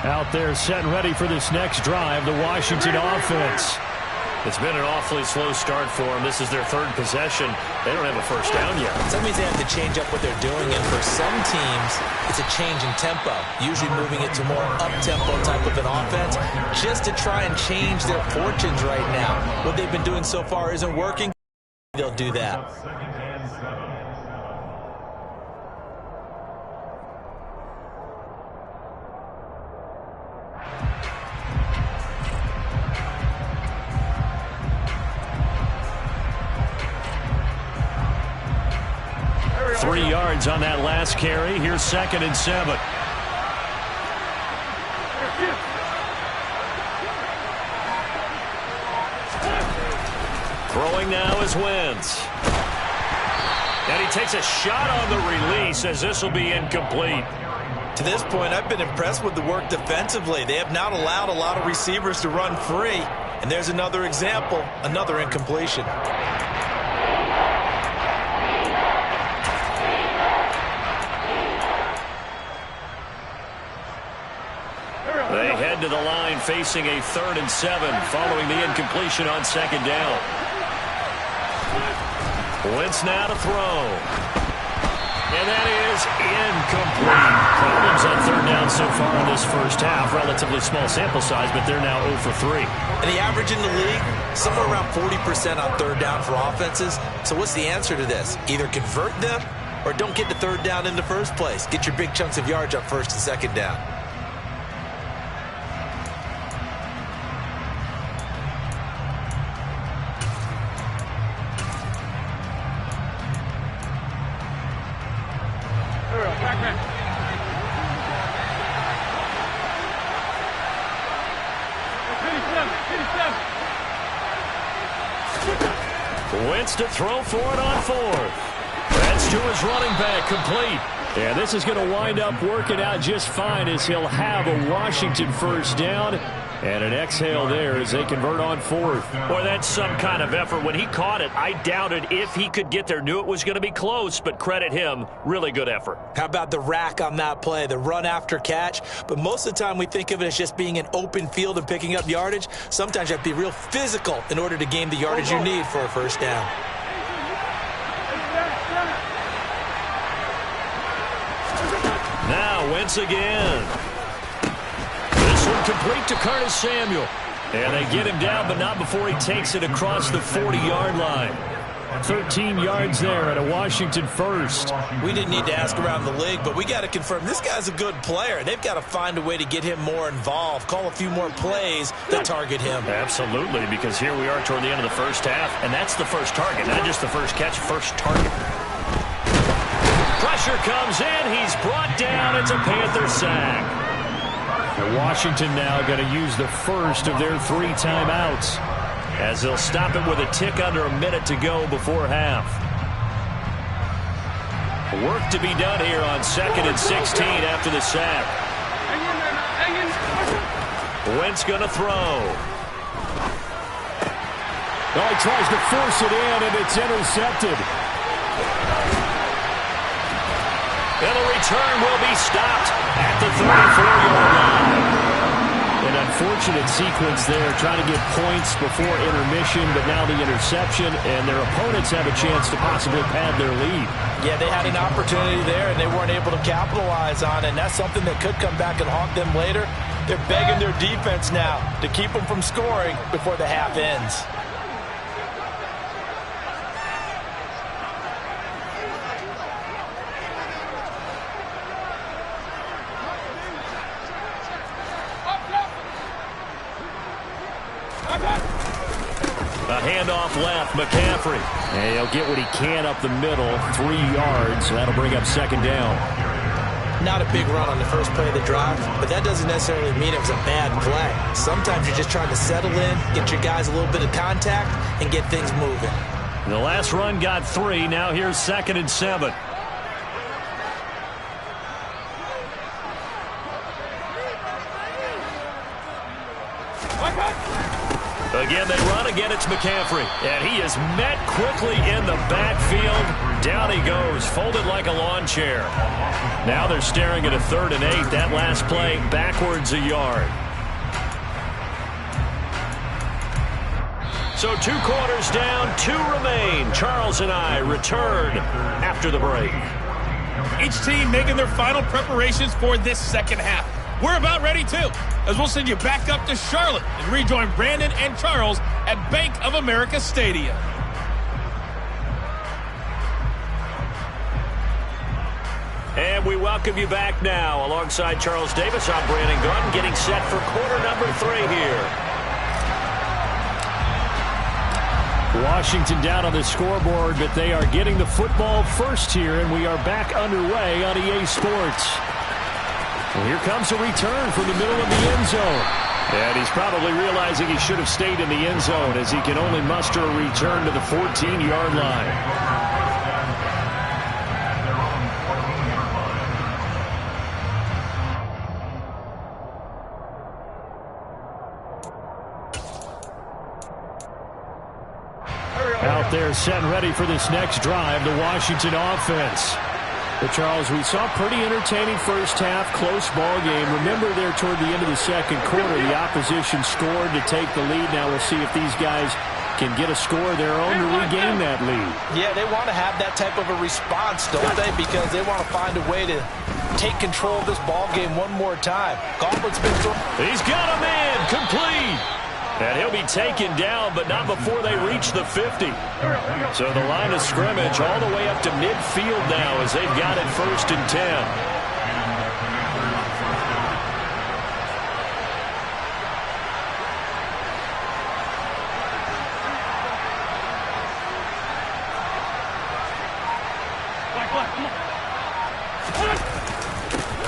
Out there set and ready for this next drive, the Washington offense. It's been an awfully slow start for them. This is their third possession. They don't have a first down yet. So that means they have to change up what they're doing, and for some teams, it's a change in tempo, usually moving it to more up-tempo type of an offense, just to try and change their fortunes right now. What they've been doing so far isn't working. They'll do that. 3 yards on that last carry. Here's 2nd and 7. Throwing now is Wentz. And he takes a shot on the release as this will be incomplete. To this point, I've been impressed with the work defensively. They have not allowed a lot of receivers to run free. And there's another example, another incompletion. They head to the line facing a 3rd and 7 following the incompletion on 2nd down. Wentz now to throw. And that is incomplete. Problems on 3rd down so far in this first half. Relatively small sample size, but they're now 0 for 3. And the average in the league, somewhere around 40% on 3rd down for offenses. So what's the answer to this? Either convert them or don't get to 3rd down in the first place. Get your big chunks of yards on 1st and 2nd down. Wentz to throw for it on 4th. That's to his running back, complete. And this is going to wind up working out just fine as he'll have a Washington first down. And an exhale there as they convert on 4th. Boy, that's some kind of effort. When he caught it, I doubted if he could get there. Knew it was going to be close, but credit him. Really good effort. How about the rack on that play, the run after catch? But most of the time we think of it as just being an open field and picking up yardage. Sometimes you have to be real physical in order to gain the yardage you need for a first down. Now Wentz again. Complete to Curtis Samuel. And they get him down, but not before he takes it across the 40-yard line. 13 yards there at a Washington first. We didn't need to ask around the league, but we got to confirm this guy's a good player. They've got to find a way to get him more involved, call a few more plays that target him. Absolutely, because here we are toward the end of the first half, and that's the first target, not just the first catch, first target. Pressure comes in. He's brought down. It's a Panther sack. Washington now going to use the first of their 3 timeouts, as they'll stop it with a tick under a minute to go before half. Work to be done here on 2nd and 16 after the sack. Wentz going to throw. Well, he tries to force it in, and it's intercepted. And the return will be stopped at the 34-yard line. unfortunate sequence there, trying to get points before intermission, but now the interception, and their opponents have a chance to possibly pad their lead. Yeah, they had an opportunity there, and they weren't able to capitalize on it, and that's something that could come back and haunt them later. They're begging their defense now to keep them from scoring before the half ends. A handoff left, McCaffrey. And he'll get what he can up the middle, 3 yards. So that'll bring up second down. Not a big run on the first play of the drive, but that doesn't necessarily mean it was a bad play. Sometimes you're just trying to settle in, get your guys a little bit of contact, and get things moving. The last run got 3. Now here's 2nd and 7. Again, they run. Again, it's McCaffrey. And he is met quickly in the backfield. Down he goes, folded like a lawn chair. Now they're staring at a 3rd and 8. That last play, backwards a yard. So 2 quarters down, 2 remain. Charles and I return after the break. Each team making their final preparations for this second half. We're about ready, too, as we'll send you back up to Charlotte and rejoin Brandon and Charles at Bank of America Stadium. And we welcome you back now. Alongside Charles Davis, I'm Brandon Gunn, getting set for quarter number 3 here. Washington down on the scoreboard, but they are getting the football first here, and we are back underway on EA Sports. Well, here comes a return from the middle of the end zone. And he's probably realizing he should have stayed in the end zone, as he can only muster a return to the 14-yard line. Out there set and ready for this next drive, the Washington offense. But Charles, we saw pretty entertaining first half, close ball game. Remember there toward the end of the second quarter, the opposition scored to take the lead. Now we'll see if these guys can get a score of their own to regain that lead. Yeah, they want to have that type of a response, don't they? Because they want to find a way to take control of this ball game one more time. Gauntlet's been thrown. He's got a man, complete. And he'll be taken down, but not before they reach the 50. So the line of scrimmage all the way up to midfield now as they've got it 1st and 10.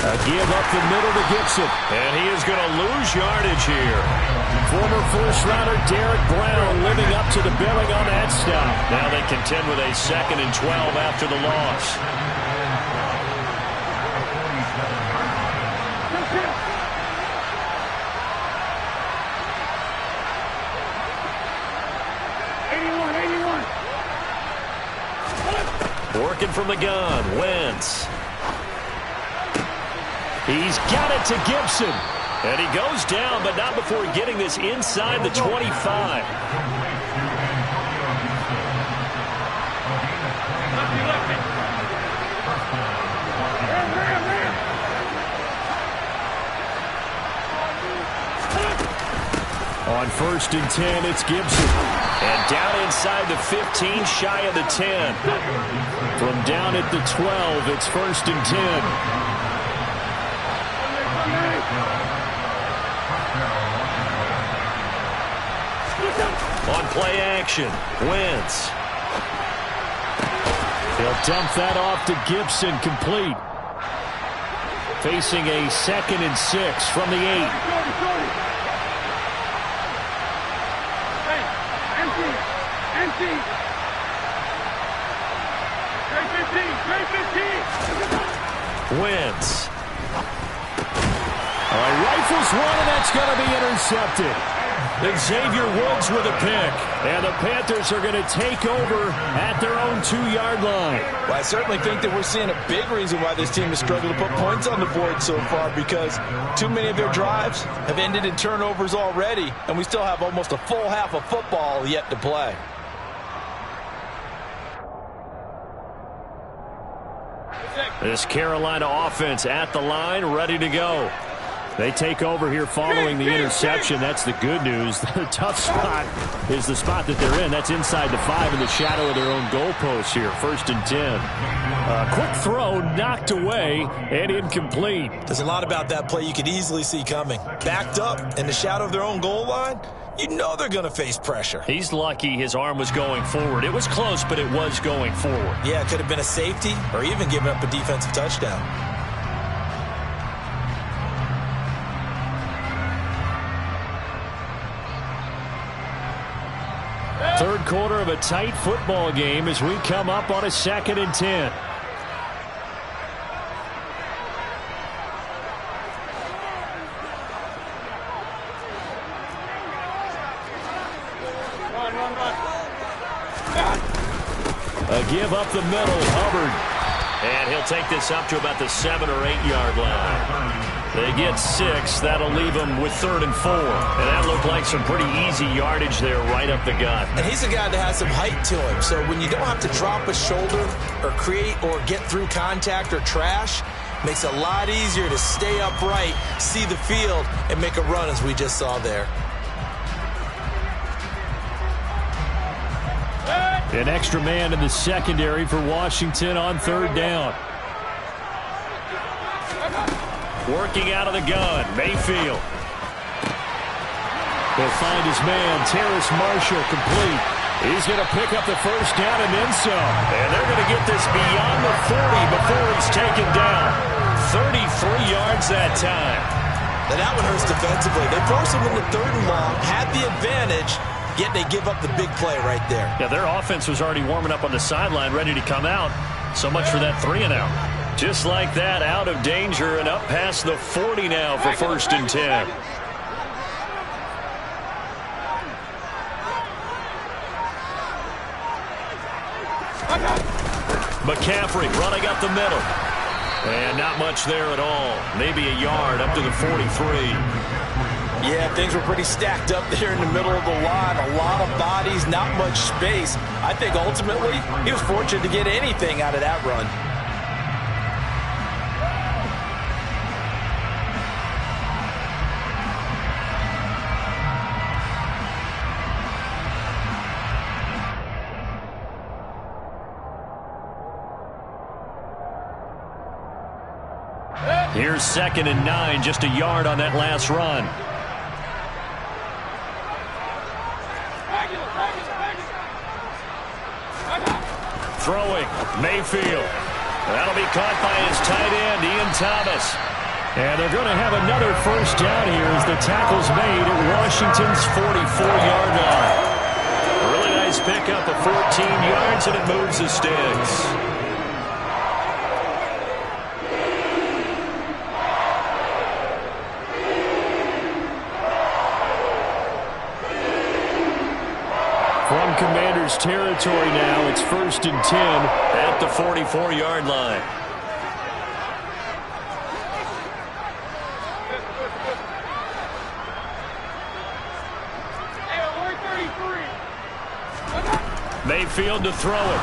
A give up the middle to Gibson. And he is going to lose yardage here. Former first-rounder Derek Brown living up to the billing on that stop. Now they contend with a 2nd and 12 after the loss. Working from the gun, Wentz. He's got it to Gibson. And he goes down, but not before getting this inside the 25. On 1st and 10, it's Gibson. And down inside the 15, shy of the 10. From down at the 12, it's 1st and 10. On play action, Wentz. He'll dump that off to Gibson, complete. Facing a 2nd and 6 from the 8. Wentz. All right, rifles one, and that's going to be intercepted. Xavier Woods with a pick. And the Panthers are going to take over at their own 2-yard line. Well, I certainly think that we're seeing a big reason why this team has struggled to put points on the board so far, because too many of their drives have ended in turnovers already, and we still have almost a full half of football yet to play. This Carolina offense at the line, ready to go. They take over here following the interception. That's the good news. The tough spot is the spot that they're in. That's inside the 5 in the shadow of their own goalpost here. 1st and 10. Quick throw knocked away and incomplete. There's a lot about that play you could easily see coming. Backed up in the shadow of their own goal line, you know they're going to face pressure. He's lucky his arm was going forward. It was close, but it was going forward. Yeah, it could have been a safety or even given up a defensive touchdown. Third quarter of a tight football game as we come up on a 2nd and 10. A give up the middle, Hubbard. And he'll take this up to about the 7 or 8 yard line. They get 6. That'll leave them with 3rd and 4. And that looked like some pretty easy yardage there right up the gut. And he's a guy that has some height to him. So when you don't have to drop a shoulder or create or get through contact or trash, makes it a lot easier to stay upright, see the field, and make a run as we just saw there. An extra man in the secondary for Washington on 3rd down. Working out of the gun, Mayfield. He'll find his man, Terrace Marshall, complete. He's going to pick up the 1st down and then some. And they're going to get this beyond the 40 before he's taken down. 33 yards that time. Now that one hurts defensively. They force him into 3rd and long, had the advantage, yet they give up the big play right there. Yeah, their offense was already warming up on the sideline, ready to come out. So much for that 3 and out. Just like that, out of danger and up past the 40 now for 1st and 10. McCaffrey running up the middle. And not much there at all. Maybe a yard up to the 43. Yeah, things were pretty stacked up there in the middle of the line. A lot of bodies, not much space. I think ultimately he was fortunate to get anything out of that run. Here's 2nd and 9, just a yard on that last run. Throwing, Mayfield. That'll be caught by his tight end, Ian Thomas. And they're going to have another 1st down here as the tackle's made at Washington's 44-yard line. A really nice pickup of 14 yards, and it moves the sticks. From Commanders territory now, it's 1st and 10 at the 44-yard line. Mayfield to throw it.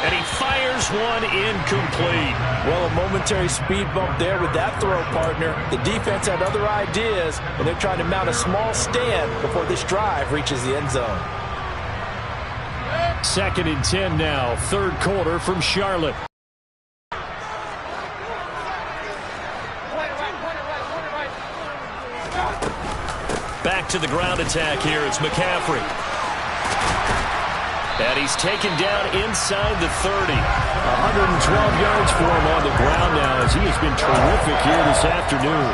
And he fires one incomplete. Well, a momentary speed bump there with that throw, partner. The defense had other ideas, and they're trying to mount a small stand before this drive reaches the end zone. 2nd and 10 now, 3rd quarter from Charlotte. Back to the ground attack here. It's McCaffrey. And he's taken down inside the 30. 112 yards for him on the ground now as he has been terrific here this afternoon.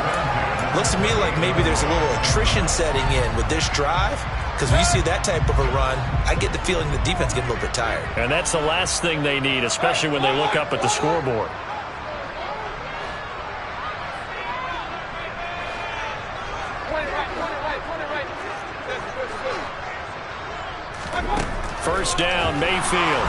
Looks to me like maybe there's a little attrition setting in with this drive, because when you see that type of a run, I get the feeling the defense gets a little bit tired. And that's the last thing they need, especially when they look up at the scoreboard. First down, Mayfield.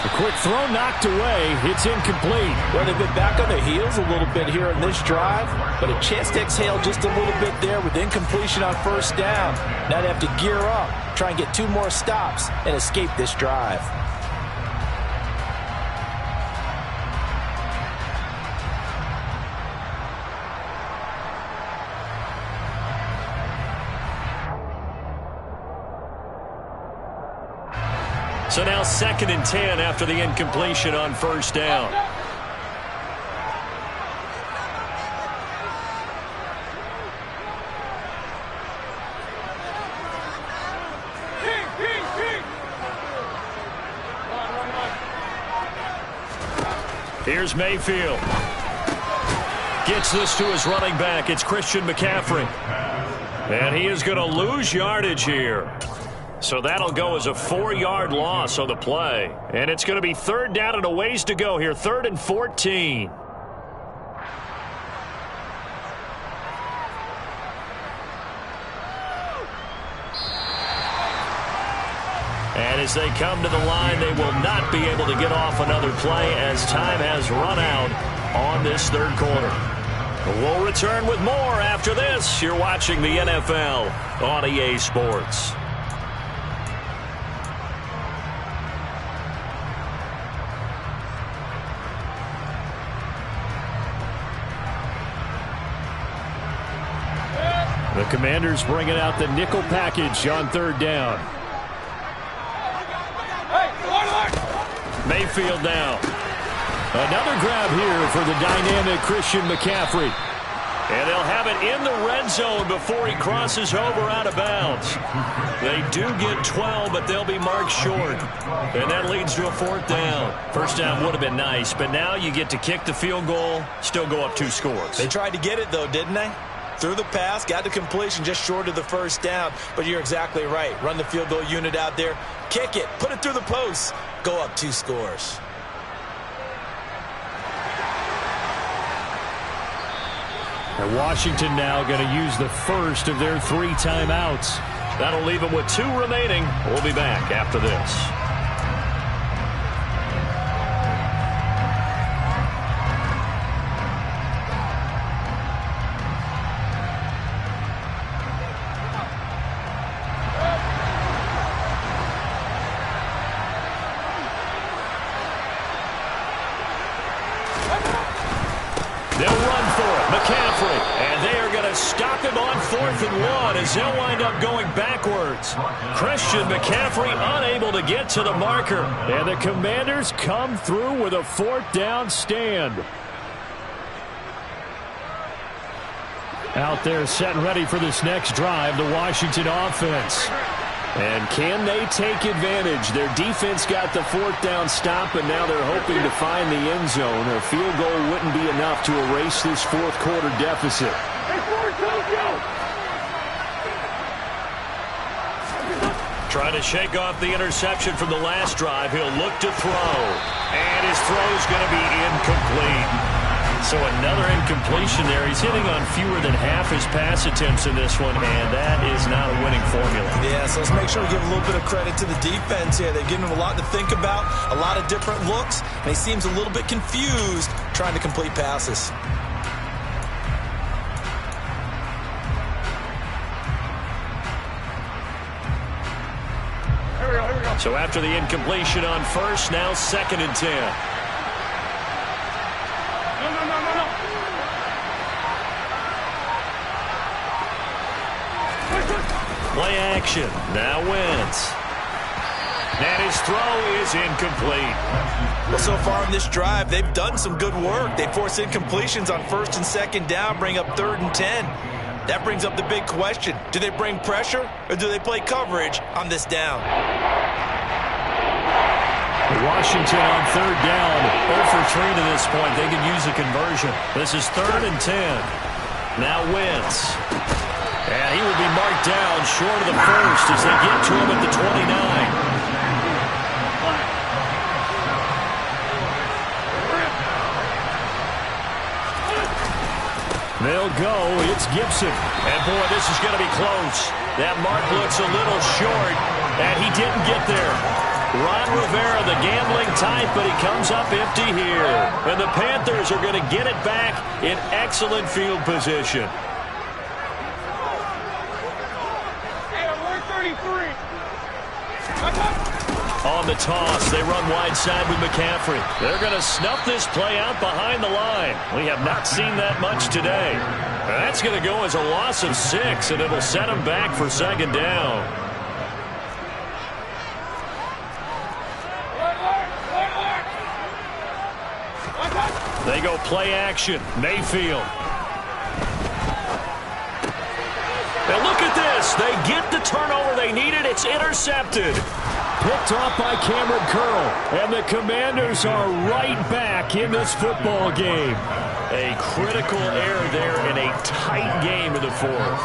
A quick throw knocked away. It's incomplete. Well, they've been back on their heels a little bit here in this drive, but a chance to exhale just a little bit there with incompletion on first down. Now they have to gear up, try and get 2 more stops, and escape this drive. So now 2nd and 10 after the incompletion on first down. Here's Mayfield. Gets this to his running back. It's Christian McCaffrey. And he is going to lose yardage here. So that'll go as a 4-yard loss on the play. And it's going to be 3rd down and a ways to go here. 3rd and 14. And as they come to the line, they will not be able to get off another play as time has run out on this 3rd quarter. We'll return with more after this. You're watching the NFL on EA Sports. The Commanders bringing out the nickel package on 3rd down. Mayfield now. Another grab here for the dynamic Christian McCaffrey. And they'll have it in the red zone before he crosses over out of bounds. They do get 12, but they'll be marked short. And that leads to a 4th down. First down would have been nice, but now you get to kick the field goal, still go up 2 scores. They tried to get it, though, didn't they? Threw the pass, got the completion just short of the first down. But you're exactly right. Run the field goal unit out there. Kick it. Put it through the post. Go up 2 scores. And Washington now going to use the first of their 3 timeouts. That'll leave them with 2 remaining. We'll be back after this. They'll wind up going backwards. Christian McCaffrey unable to get to the marker. And the Commanders come through with a 4th down stand. Out there set and ready for this next drive, the Washington offense. And can they take advantage? Their defense got the 4th down stop, and now they're hoping to find the end zone. A field goal wouldn't be enough to erase this 4th quarter deficit. Trying to shake off the interception from the last drive. He'll look to throw. And his throw's going to be incomplete. So another incompletion there. He's hitting on fewer than half his pass attempts in this one, and that is not a winning formula. Yeah, so let's make sure we give a little bit of credit to the defense here. They're giving him a lot to think about, a lot of different looks, and he seems a little bit confused trying to complete passes. So after the incompletion on first, now 2nd and 10. No. Play action. Now Wentz. And his throw is incomplete. Well, so far in this drive, they've done some good work. They force incompletions on 1st and 2nd down, bring up 3rd and 10. That brings up the big question. Do they bring pressure or do they play coverage on this down? Washington on 3rd down. 0 for 3 to this point. They could use a conversion. This is 3rd and 10. Now Wentz. And he will be marked down short of the first as they get to him at the 29. They'll go. It's Gibson. And, boy, this is going to be close. That mark looks a little short, and he didn't get there. Ron Rivera, the gambling type, but he comes up empty here. And the Panthers are going to get it back in excellent field position. On the toss, they run wide side with McCaffrey. They're going to snuff this play out behind the line. We have not seen that much today. That's going to go as a loss of 6, and it'll set them back for second down. They go play action. Mayfield. And look at this. They get the turnover they needed. It's intercepted. Picked off by Cameron Curl. And the Commanders are right back in this football game. A critical error there in a tight game in the fourth.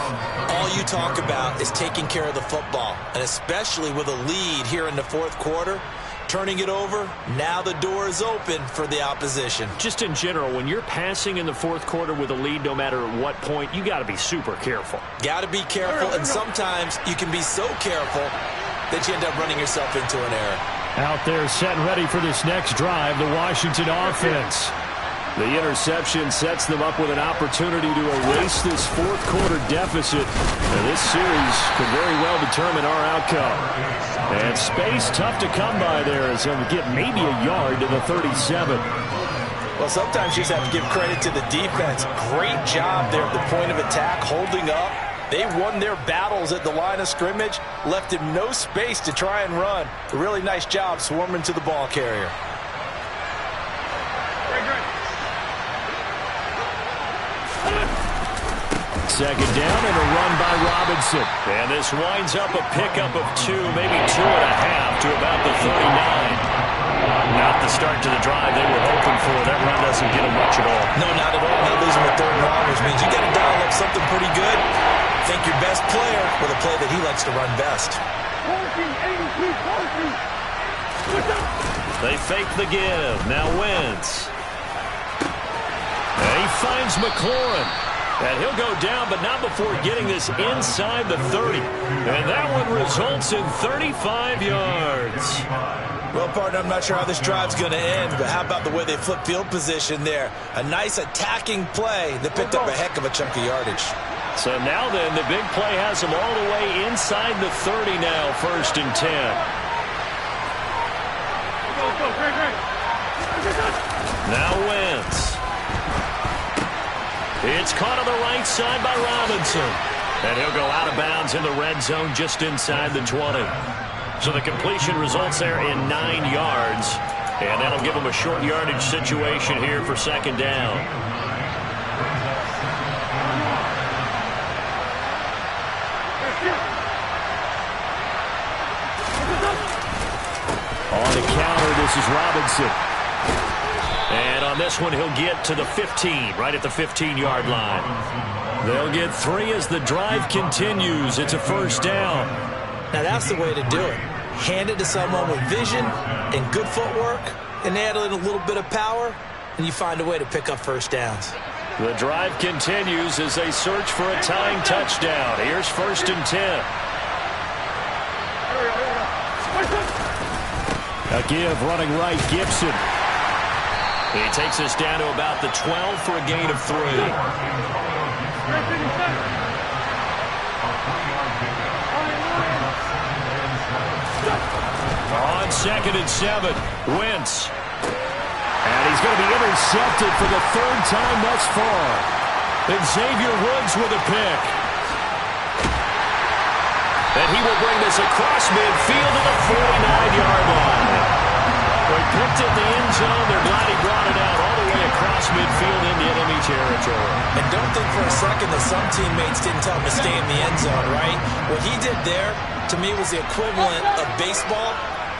All you talk about is taking care of the football, and especially with a lead here in the fourth quarter. Turning it over, now the door is open for the opposition. Just in general, when you're passing in the fourth quarter with a lead, no matter at what point, you got to be super careful. Got to be careful, and sometimes you can be so careful that you end up running yourself into an error. Out there set and ready for this next drive, the Washington offense. The interception sets them up with an opportunity to erase this fourth quarter deficit. And this series could very well determine our outcome. And space tough to come by there as they'll get maybe a yard to the 37. Well, sometimes you just have to give credit to the defense. Great job there at the point of attack, holding up. They won their battles at the line of scrimmage, left him no space to try and run. A really nice job swarming to the ball carrier. Second down and a run by Robinson. And this winds up a pickup of 2, maybe 2.5 to about the 39. Not the start to the drive they were hoping for. That run doesn't get them much at all. No, not at all. Not losing with third and long, which means you got to dial up something pretty good. Think your best player with a play that he likes to run best. They fake the give. Now Wentz. And he finds McLaurin. And he'll go down, but not before getting this inside the 30. And that one results in 35 yards. Well, partner, I'm not sure how this drive's going to end, but how about the way they flip field position there? A nice attacking play that picked up a heck of a chunk of yardage. So now then, the big play has them all the way inside the 30 now, 1st and 10. Now Wentz. It's caught on the right side by Robinson. And he'll go out of bounds in the red zone just inside the 20. So the completion results there in 9 yards. And that'll give them a short yardage situation here for second down. On the counter, this is Robinson. And on this one, he'll get to the 15, right at the 15-yard line. They'll get 3 as the drive continues. It's a first down. Now, that's the way to do it. Hand it to someone with vision and good footwork, and add in a little bit of power, and you find a way to pick up first downs. The drive continues as they search for a tying touchdown. Here's 1st and 10. A give running right, Gibson. He takes us down to about the 12 for a gain of 3. On 2nd and 7, Wentz. And he's going to be intercepted for the 3rd time thus far. And Xavier Woods with a pick. And he will bring this across midfield to the 49-yard line. They picked at the end zone. They're glad he brought it out all the way across midfield into enemy territory. And don't think for a second that some teammates didn't tell him to stay in the end zone, right? What he did there, to me, was the equivalent of baseball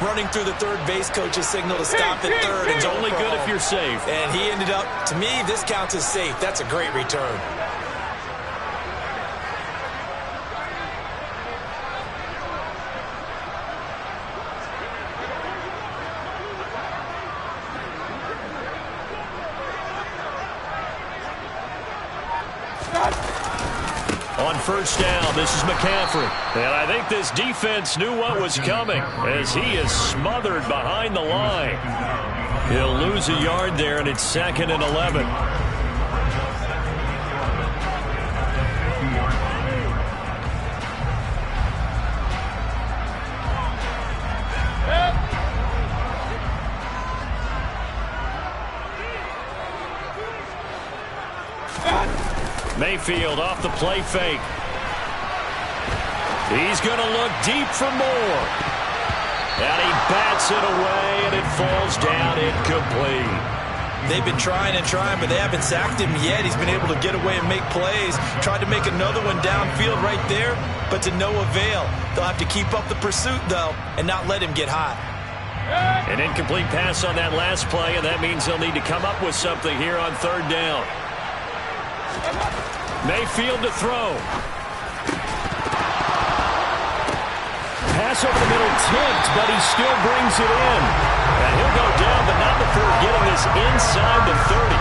running through the third base coach's signal to stop at third. It's only good if you're safe. And he ended up, to me, this counts as safe. That's a great return. On first down, this is McCaffrey. And I think this defense knew what was coming as he is smothered behind the line. He'll lose a yard there, and it's 2nd and 11. Mayfield off the play fake. He's going to look deep for more. And he bats it away, and it falls down incomplete. They've been trying and trying, but they haven't sacked him yet. He's been able to get away and make plays. Tried to make another one downfield right there, but to no avail. They'll have to keep up the pursuit, though, and not let him get hot. An incomplete pass on that last play, and that means they'll need to come up with something here on 3rd down. Mayfield to throw. Pass over the middle tipped, but he still brings it in. And he'll go down, but not before getting this inside the 30.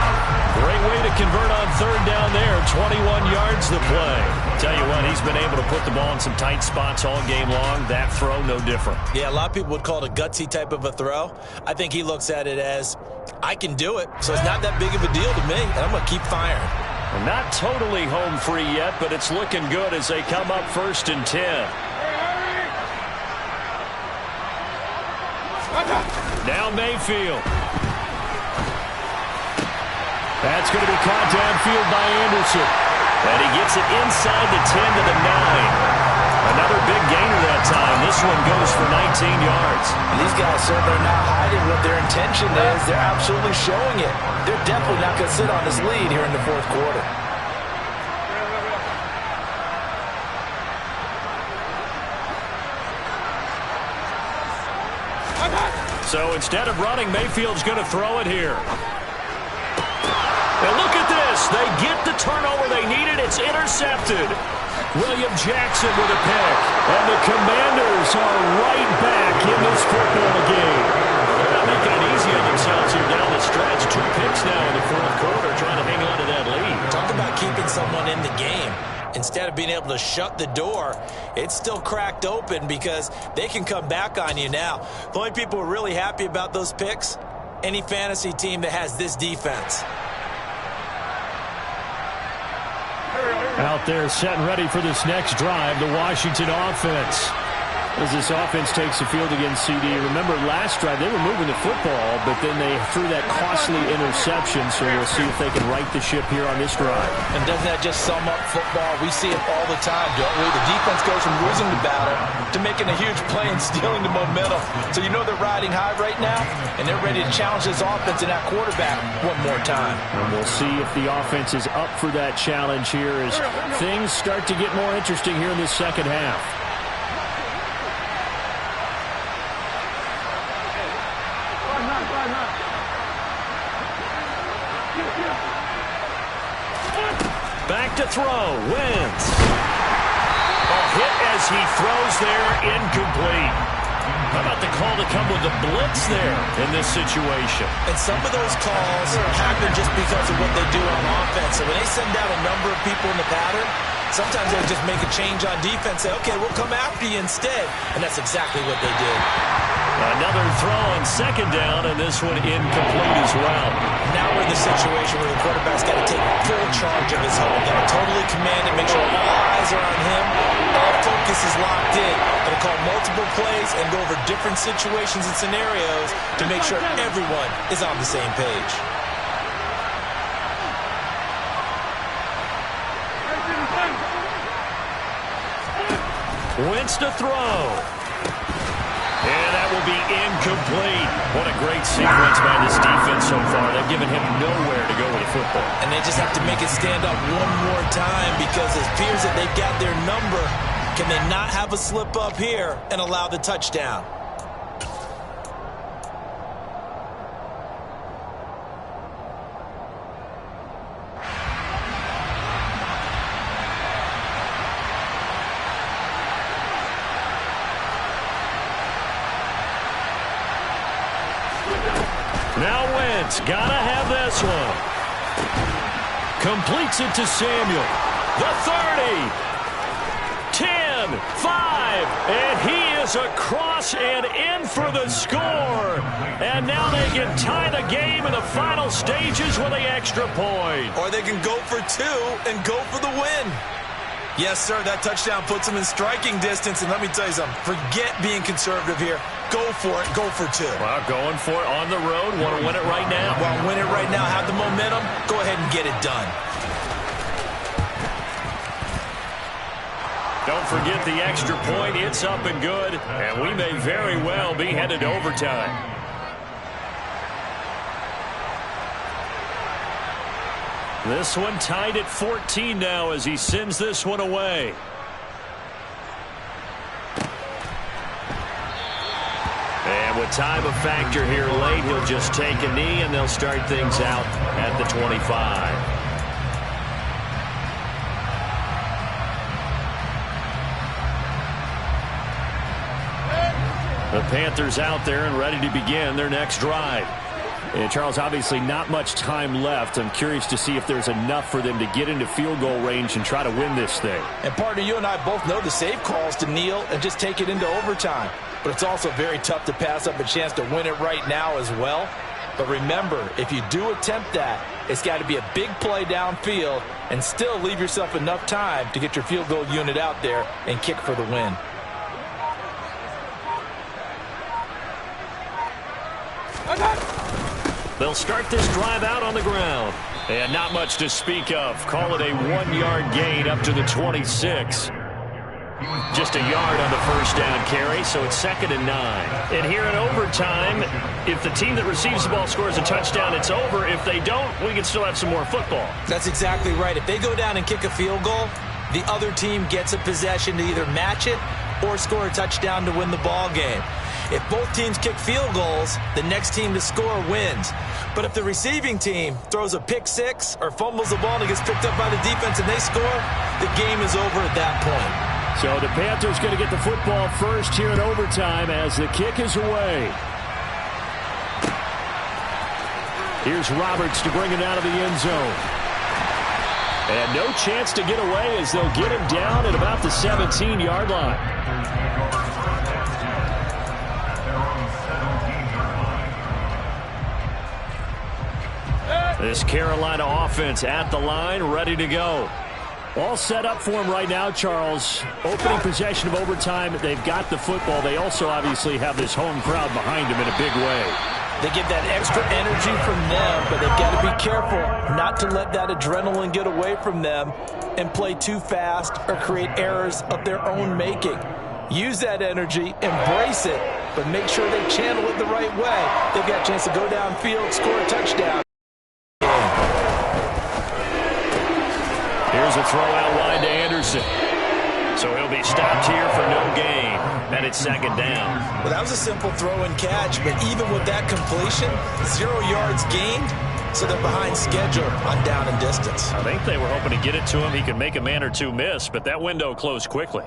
Great way to convert on 3rd down there. 21 yards the play. Tell you what, he's been able to put the ball in some tight spots all game long. That throw, no different. Yeah, a lot of people would call it a gutsy type of a throw. I think he looks at it as, I can do it, so it's not that big of a deal to me, and I'm going to keep firing. Well, not totally home free yet, but it's looking good as they come up 1st and 10. Now Mayfield. That's going to be caught downfield by Anderson. And he gets it inside the 10 to the 9. Another big gainer that time. This one goes for 19 yards. And these guys certainly are not hiding what their intention is. They're absolutely showing it. They're definitely not going to sit on this lead here in the 4th quarter. So instead of running, Mayfield's going to throw it here. And look at this. They get the turnover they needed. It's intercepted. William Jackson with a pick. And the Commanders are right back in this football game. They're not making it easy on themselves here down the stretch. 2 picks now in the 4th quarter trying to hang on to that lead. Talk about keeping someone in the game. Instead of being able to shut the door, it's still cracked open because they can come back on you now. The only people who are really happy about those picks, any fantasy team that has this defense. Out there set and ready for this next drive, the Washington offense. As this offense takes the field against CD. Remember last drive, they were moving the football, but then they threw that costly interception, so we'll see if they can right the ship here on this drive. And doesn't that just sum up football? We see it all the time, don't we? The defense goes from losing the battle to making a huge play and stealing the momentum. So you know they're riding high right now, and they're ready to challenge this offense and that quarterback one more time. And we'll see if the offense is up for that challenge here as things start to get more interesting here in this 2nd half. Back to throw. Wins. A hit as he throws there. Incomplete. How about the call to come with the blitz there in this situation? And some of those calls happen just because of what they do on offense. So when they send out a number of people in the pattern, sometimes they'll just make a change on defense, say, okay, we'll come after you instead. And that's exactly what they did. Another throw on 2nd down, and this one incomplete as well. Now we're in the situation where the quarterback's got to take full charge of his home. Got to totally command it, make sure all eyes are on him. All focus is locked in. Got to call multiple plays and go over different situations and scenarios to make sure everyone is on the same page. Wentz to throw. And that will be incomplete. What a great sequence by this defense so far. They've given him nowhere to go with the football. And they just have to make it stand up one more time because it appears that they've got their number. Can they not have a slip up here and allow the touchdown? Now Wentz, gotta have this one. Completes it to Samuel. The 30, 10, 5, and he is across and in for the score. And now they can tie the game in the final stages with the extra point. Or they can go for 2 and go for the win. Yes, sir, that touchdown puts them in striking distance. And let me tell you something, forget being conservative here. Go for it, go for 2. Well, going for it on the road, want to win it right now. Well, win it right now, have the momentum, go ahead and get it done. Don't forget the extra point, it's up and good, and we may very well be headed to overtime. This one tied at 14 now as he sends this one away. And with time a factor here late, he'll just take a knee and they'll start things out at the 25. The Panthers out there and ready to begin their next drive. And Charles, obviously not much time left. I'm curious to see if there's enough for them to get into field goal range and try to win this thing. And partner, you and I both know the safe calls to kneel and just take it into overtime. But it's also very tough to pass up a chance to win it right now as well. But remember, if you do attempt that, it's got to be a big play downfield and still leave yourself enough time to get your field goal unit out there and kick for the win. They'll start this drive out on the ground. And not much to speak of. Call it a 1-yard gain up to the 26. Just a yard on the first down carry, so it's 2nd and 9. And here in overtime, if the team that receives the ball scores a touchdown, it's over. If they don't, we can still have some more football. That's exactly right. If they go down and kick a field goal, the other team gets a possession to either match it or score a touchdown to win the ball game. If both teams kick field goals, the next team to score wins. But if the receiving team throws a pick six or fumbles the ball and it gets picked up by the defense and they score, the game is over at that point. So the Panthers going to get the football first here in overtime as the kick is away. Here's Roberts to bring it out of the end zone. And no chance to get away as they'll get him down at about the 17-yard line. This Carolina offense at the line, ready to go. All set up for him right now, Charles. Opening possession of overtime. They've got the football. They also obviously have this home crowd behind them in a big way. They get that extra energy from them, but they've got to be careful not to let that adrenaline get away from them and play too fast or create errors of their own making. Use that energy, embrace it, but make sure they channel it the right way. They've got a chance to go downfield, score a touchdown. Here's a throw out wide to Anderson. So he'll be stopped here for no gain. And it's 2nd down. Well, that was a simple throw and catch, but even with that completion, 0 yards gained, so they're behind schedule on down and distance. I think they were hoping to get it to him. He could make a man or two miss, but that window closed quickly.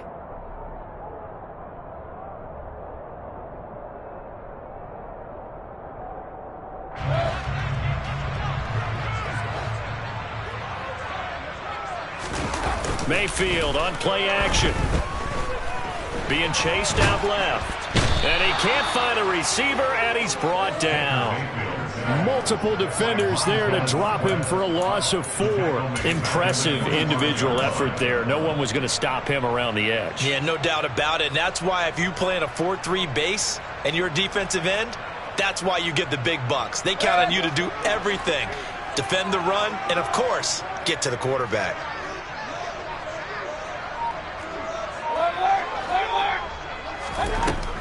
Mayfield on play action. Being chased out left. And he can't find a receiver, and he's brought down. Multiple defenders there to drop him for a loss of 4. Impressive individual effort there. No one was going to stop him around the edge. Yeah, no doubt about it. And that's why if you play in a 4-3 base and you're a defensive end, that's why you get the big bucks. They count on you to do everything. Defend the run and, of course, get to the quarterback.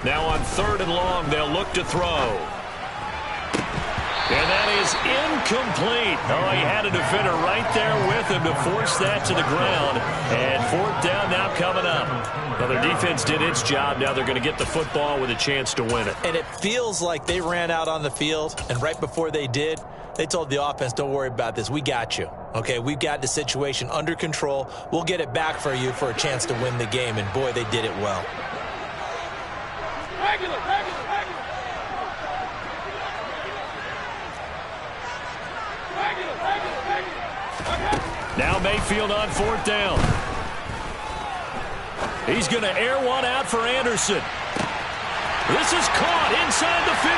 Now on 3rd and long, they'll look to throw. And that is incomplete. Oh, he had a defender right there with him to force that to the ground. And 4th down now coming up. Well, their defense did its job. Now they're going to get the football with a chance to win it. And it feels like they ran out on the field, and right before they did, they told the offense, don't worry about this. We got you. Okay, we've got the situation under control. We'll get it back for you for a chance to win the game. And, boy, they did it well. Now Mayfield on 4th down. He's going to air one out for Anderson. This is caught inside the 15.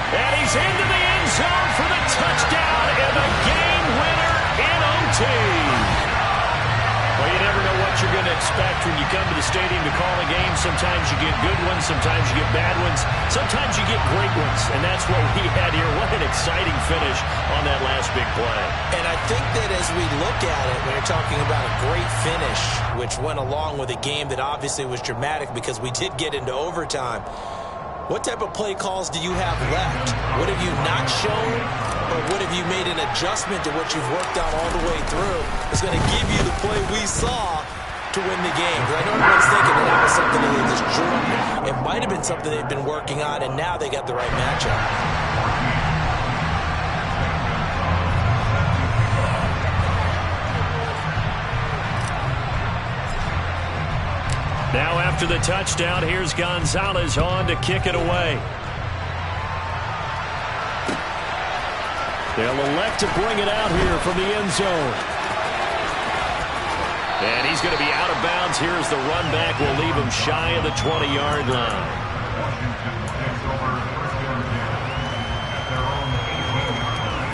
And he's into the end zone for the touchdown and the game winner in OT. Well, you never know what you're going to expect when you come to the stadium to call a game. Sometimes you get good ones. Sometimes you get bad ones. Sometimes you get great ones. And that's what we had here. What an exciting finish on that last big play. And I think that as we look at it, when you're talking about a great finish, which went along with a game that obviously was dramatic because we did get into overtime, what type of play calls do you have left? What have you not shown, or what have you made an adjustment to what you've worked on all the way through that's going to give you the play we saw to win the game? Because I know everyone's thinking that was something that they just drew. It might have been something they've been working on, and now they got the right matchup. Now after the touchdown, here's Gonzalez on to kick it away. They'll elect to bring it out here from the end zone. And he's going to be out of bounds. Here's the run back. Will leave him shy of the 20-yard line. Washington takes over first and 10 at their own 8-yard line.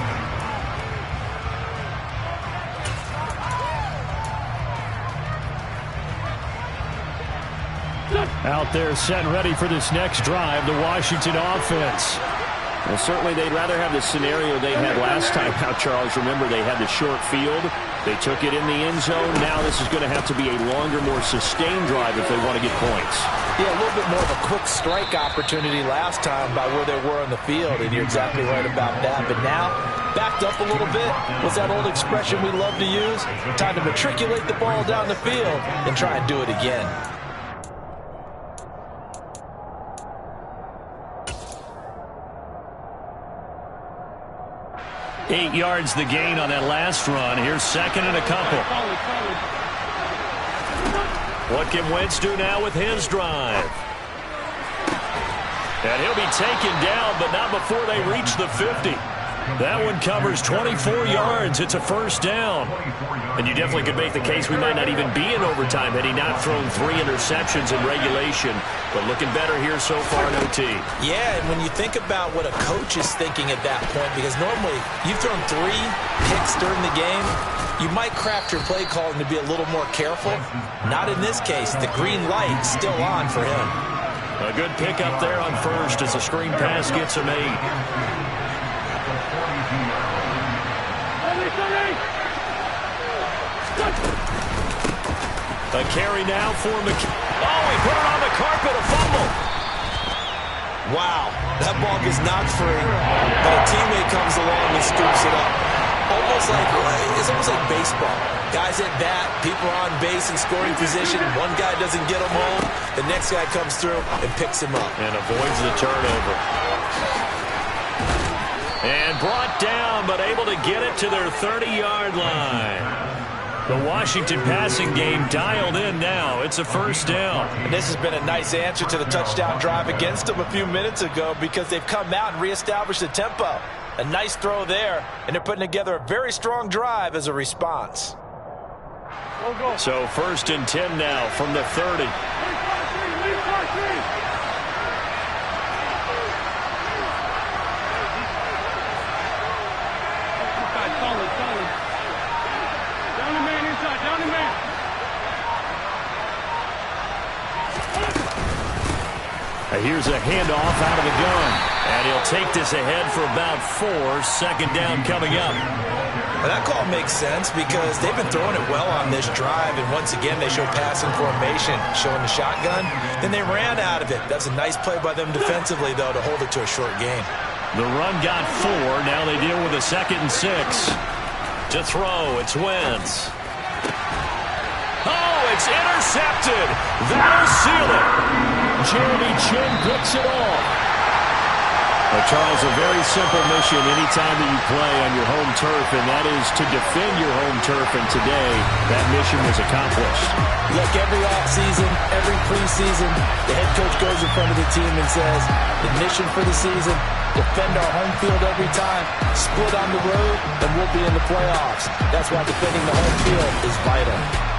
Out there set and ready for this next drive, the Washington offense. Well, certainly they'd rather have the scenario they had last time. Now, Charles, remember they had the short field. They took it in the end zone. Now this is going to have to be a longer, more sustained drive if they want to get points. Yeah, a little bit more of a quick strike opportunity last time by where they were on the field, and you're exactly right about that. But now, backed up a little bit. What's that old expression we love to use? Time to matriculate the ball down the field and try and do it again. 8 yards the gain on that last run. Here's second and a couple. What can Wentz do now with his drive? And he'll be taken down, but not before they reach the 50. That one covers 24 yards. It's a first down. And you definitely could make the case we might not even be in overtime had he not thrown 3 interceptions in regulation. But looking better here so far in OT. Yeah, and when you think about what a coach is thinking at that point, because normally you've thrown 3 picks during the game, you might craft your play calling to be a little more careful. Not in this case. The green light still on for him. A good pick up there on first as the screen pass gets him 8. A carry now for McKinnon. Oh, he put it on the carpet, a fumble. Wow, that ball gets knocked free, but a teammate comes along and scoops it up. It's almost like baseball. Guys at bat, people are on base in scoring position. One guy doesn't get him home. The next guy comes through and picks him up. And avoids the turnover. And brought down, but able to get it to their 30-yard line. The Washington passing game dialed in now. It's a first down. And this has been a nice answer to the touchdown drive against them a few minutes ago because they've come out and reestablished the tempo. A nice throw there, and they're putting together a very strong drive as a response. So first and 10 now from the 30. Here's a handoff out of the gun. And he'll take this ahead for about 4. Second down coming up. Well, that call makes sense because they've been throwing it well on this drive. And once again, they show passing formation, showing the shotgun. Then they ran out of it. That's a nice play by them defensively, though, to hold it to a short game. The run got 4. Now they deal with a 2nd and 6. To throw, it's Wentz. Oh, it's intercepted. That'll seal it. Jeremy Chinn picks it off. Well, Charles, a very simple mission anytime that you play on your home turf, and that is to defend your home turf. And today, that mission was accomplished. Look, every offseason, every preseason, the head coach goes in front of the team and says, the mission for the season, defend our home field every time, split on the road, and we'll be in the playoffs. That's why defending the home field is vital.